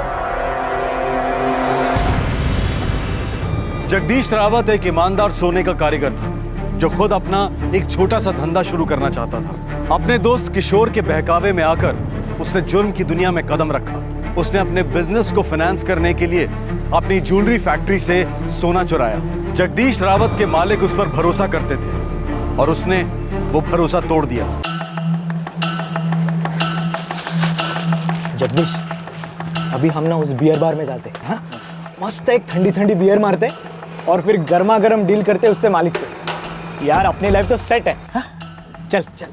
जगदीश रावत एक ईमानदार सोने का कारीगर था जो खुद अपना एक छोटा सा धंधा शुरू करना चाहता था। अपने दोस्त किशोर के बहकावे में आकर उसने जुर्म की दुनिया में कदम रखा। उसने अपने बिजनेस को फाइनेंस करने के लिए अपनी ज्वेलरी फैक्ट्री से सोना चुराया। जगदीश रावत के मालिक उस पर भरोसा करते थे और उसने वो भरोसा तोड़ दिया। जगदीश अभी हम ना उस बियर बार में जाते हैं, मस्त एक ठंडी ठंडी बियर मारते और फिर गर्मा गर्म डील करते उससे मालिक से। यार अपनी लाइफ तो सेट है। हा? चल चल।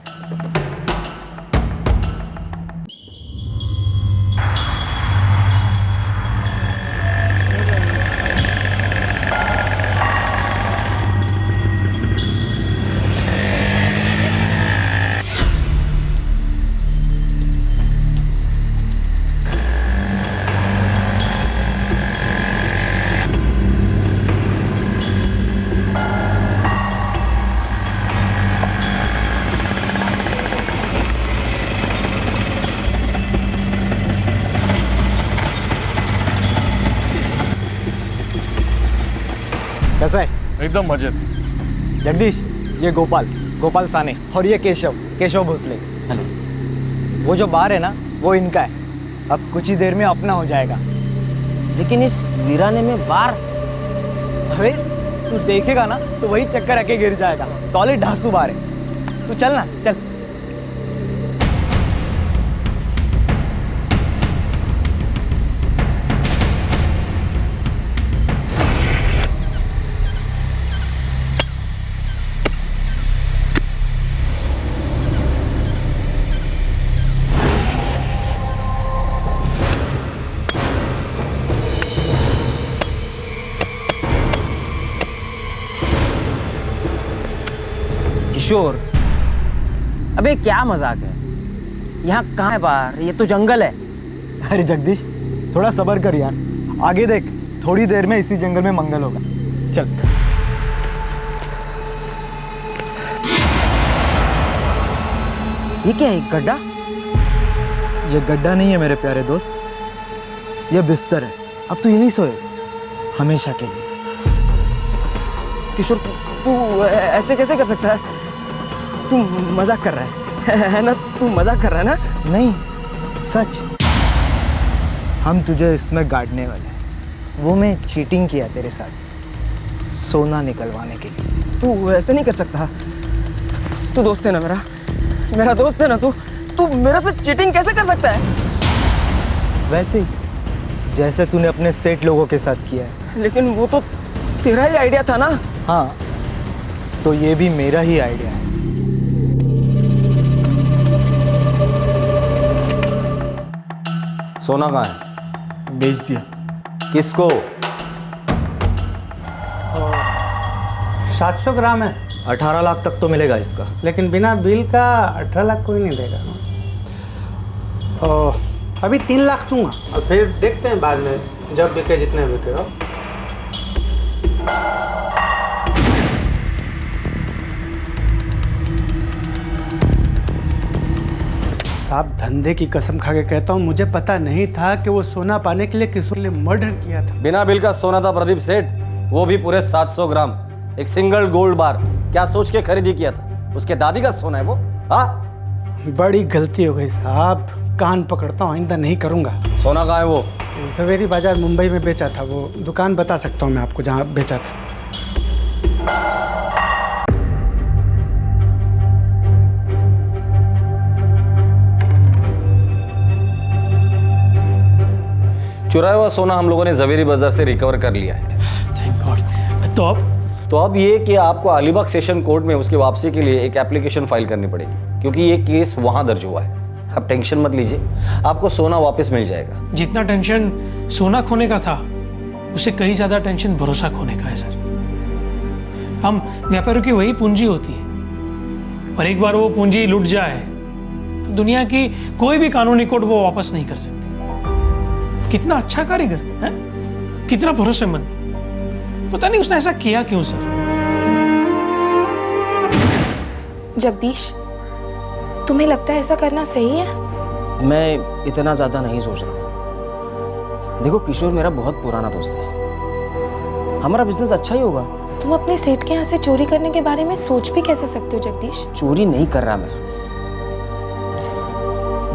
कैसा है? एकदम मजे। जगदीश ये गोपाल, गोपाल साने, और ये केशव भोसले। हेलो। वो जो बार है ना, वो इनका है। अब कुछ ही देर में अपना हो जाएगा। लेकिन इस वीराने में बार, अबे तू देखेगा ना तो वही चक्कर आके गिर जाएगा। सॉलिड ढासू बार है। तू चल ना, चल। किशोर, अबे क्या मजाक है? यहाँ कहाँ है बार? ये तो जंगल है। अरे जगदीश, थोड़ा सब्र कर यार। आगे देख, थोड़ी देर में इसी जंगल में मंगल होगा। चल। ये क्या है, गड्ढा? ये गड्ढा नहीं है मेरे प्यारे दोस्त, ये बिस्तर है। अब तू यहीं सोए हमेशा के लिए। किशोर, तू ऐसे कैसे कर सकता है? तू मजाक कर रहा है ना? तू मजाक कर रहा है ना? नहीं, सच। हम तुझे इसमें गाड़ने वाले हैं। वो मैं चीटिंग किया तेरे साथ, सोना निकलवाने के लिए। तू ऐसे नहीं कर सकता। तू दोस्त है ना मेरा दोस्त है ना तू मेरे से चीटिंग कैसे कर सकता है? वैसे ही जैसे तूने अपने सेठ लोगों के साथ किया है। लेकिन वो तो तेरा ही आइडिया था ना। हाँ, तो ये भी मेरा ही आइडिया है। सोना कहाँ है? बेच दिया। किसको? 700 ग्राम है। 18 लाख तक तो मिलेगा इसका। लेकिन बिना बिल का 18 लाख कोई नहीं देगा। अभी 3 लाख दूंगा और फिर देखते हैं बाद में, जब बिके, जितने बिके हो। साहब, धंधे की कसम खा के कहता हूँ, मुझे पता नहीं था कि वो सोना पाने के लिए किशोर ने मर्डर किया था। बिना बिल का सोना था प्रदीप सेठ, वो भी पूरे 700 ग्राम, एक सिंगल गोल्ड बार। क्या सोच के खरीदी किया था? उसके दादी का सोना है वो। हाँ, बड़ी गलती हो गई साहब, कान पकड़ता हूँ, आइंदा नहीं करूँगा। सोना कहाँ है वो? सवेरी बाजार मुंबई में बेचा था। वो दुकान बता सकता हूँ मैं आपको जहाँ बेचा था। चुराया हुआ सोना हम लोगों ने जवेरी बाजार से रिकवर कर लिया है। Thank God. तो अब ये कि आपको अलीबाग सेशन कोर्ट में उसकी वापसी के लिए एक एप्लीकेशन फाइल करनी पड़ेगी, क्योंकि ये केस वहां दर्ज हुआ है। आप टेंशन मत लीजिए, आपको सोना वापस मिल जाएगा। जितना टेंशन सोना खोने का था, उससे कहीं ज्यादा टेंशन भरोसा खोने का है सर। हम व्यापारियों की वही पूंजी होती है, और एक बार वो पूंजी लुट जाए तो दुनिया की कोई भी कानूनी कोर्ट वो वापस नहीं कर सकती। कितना अच्छा कारीगर है, कितना भरोसेमंद। पता नहीं उसने ऐसा किया क्यों सर। जगदीश, तुम्हें लगता है ऐसा करना सही है? मैं इतना ज्यादा नहीं सोच रहा। देखो, किशोर मेरा बहुत पुराना दोस्त है, हमारा बिजनेस अच्छा ही होगा। तुम अपने सेठ के यहाँ से चोरी करने के बारे में सोच भी कैसे सकते हो जगदीश? चोरी नहीं कर रहा मैं,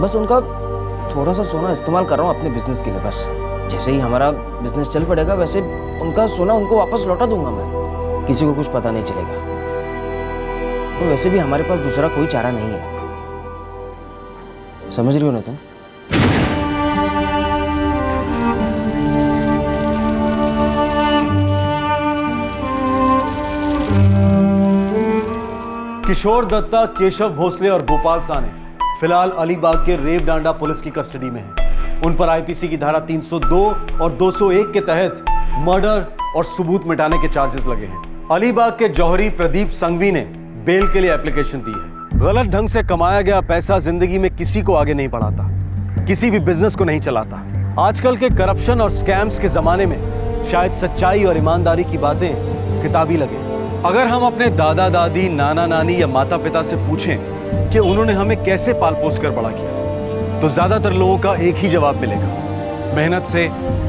बस उनका थोड़ा सा सोना इस्तेमाल कर रहा हूँ अपने बिजनेस के लिए। बस जैसे ही हमारा बिजनेस चल पड़ेगा, वैसे उनका सोना उनको वापस लौटा दूंगा मैं। किसी को कुछ पता नहीं चलेगा। और वैसे भी हमारे पास दूसरा कोई चारा नहीं है। समझ रही हो ना तुम? किशोर दत्ता, केशव भोसले और गोपाल साने फिलहाल अलीबाग के रेव डांडा पुलिस की कस्टडी में हैं। उन पर आईपीसी की धारा 302 और 201 के तहत मर्डर और सबूत मिटाने के चार्जेस लगे हैं। अलीबाग के जौहरी प्रदीप संघवी ने बेल के लिए एप्लीकेशन दी है। गलत ढंग से कमाया गया पैसा जिंदगी में किसी को आगे नहीं बढ़ाता, किसी भी बिजनेस को नहीं चलाता। आजकल के करप्शन और स्कैम्स के जमाने में शायद सच्चाई और ईमानदारी की बातें किताबी लगे। अगर हम अपने दादा दादी, नाना नानी या माता पिता से पूछें कि उन्होंने हमें कैसे पाल पोस कर बड़ा किया, तो ज्यादातर लोगों का एक ही जवाब मिलेगा, मेहनत से,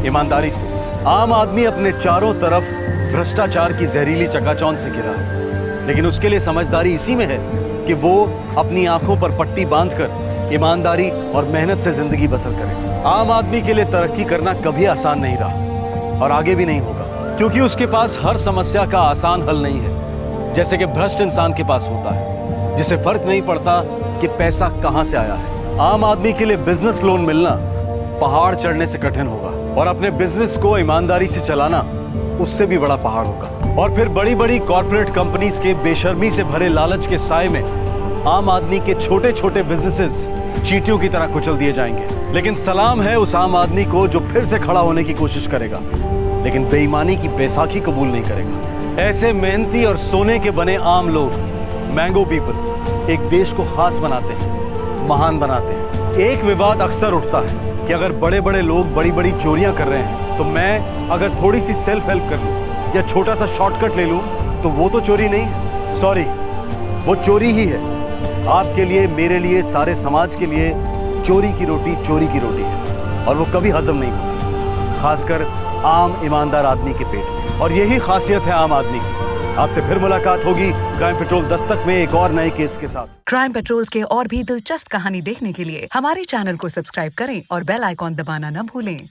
ईमानदारी से। आम आदमी अपने चारों तरफ भ्रष्टाचार की जहरीली चकाचौंध से घिरा है। लेकिन उसके लिए समझदारी इसी में है कि वो अपनी आंखों पर पट्टी बांधकर ईमानदारी और मेहनत से जिंदगी बसर करे। आम आदमी के लिए तरक्की करना कभी आसान नहीं रहा और आगे भी नहीं होगा, क्योंकि उसके पास हर समस्या का आसान हल नहीं है, जैसे कि भ्रष्ट इंसान के पास होता है, जिसे फर्क नहीं पड़ता कि पैसा कहां से आया है। आम आदमी के लिए बिजनेस लोन मिलना पहाड़ चढ़ने से कठिन होगा और अपने बिजनेस को ईमानदारी से चलाना उससे भी बड़ा पहाड़ होगा। और फिर बड़ी बड़ी कॉर्पोरेट कंपनीज के बेशर्मी से भरे लालच के साए में आम आदमी के छोटे छोटे बिजनेसेस चींटियों की तरह कुचल दिए जाएंगे। लेकिन सलाम है उस आम आदमी को जो फिर से खड़ा होने की कोशिश करेगा, लेकिन बेईमानी की बैसाखी कबूल नहीं करेगा। ऐसे मेहनती और सोने के बने आम लोग, मैंगो पीपल, एक देश को खास बनाते हैं, महान बनाते हैं। एक विवाद अक्सर उठता है कि अगर बड़े बड़े लोग बड़ी बड़ी चोरियां कर रहे हैं तो मैं अगर थोड़ी सी सेल्फ हेल्प कर लूं या छोटा सा शॉर्टकट ले लूं तो वो तो चोरी नहीं है। सॉरी, वो चोरी ही है। आपके लिए, मेरे लिए, सारे समाज के लिए चोरी की रोटी है और वो कभी हजम नहीं होती, खासकर आम ईमानदार आदमी के पेट में। और यही खासियत है आम आदमी की। आपसे फिर मुलाकात होगी क्राइम पेट्रोल दस्तक में एक और नए केस के साथ। क्राइम पेट्रोल के और भी दिलचस्प कहानी देखने के लिए हमारे चैनल को सब्सक्राइब करें और बेल आइकॉन दबाना न भूलें।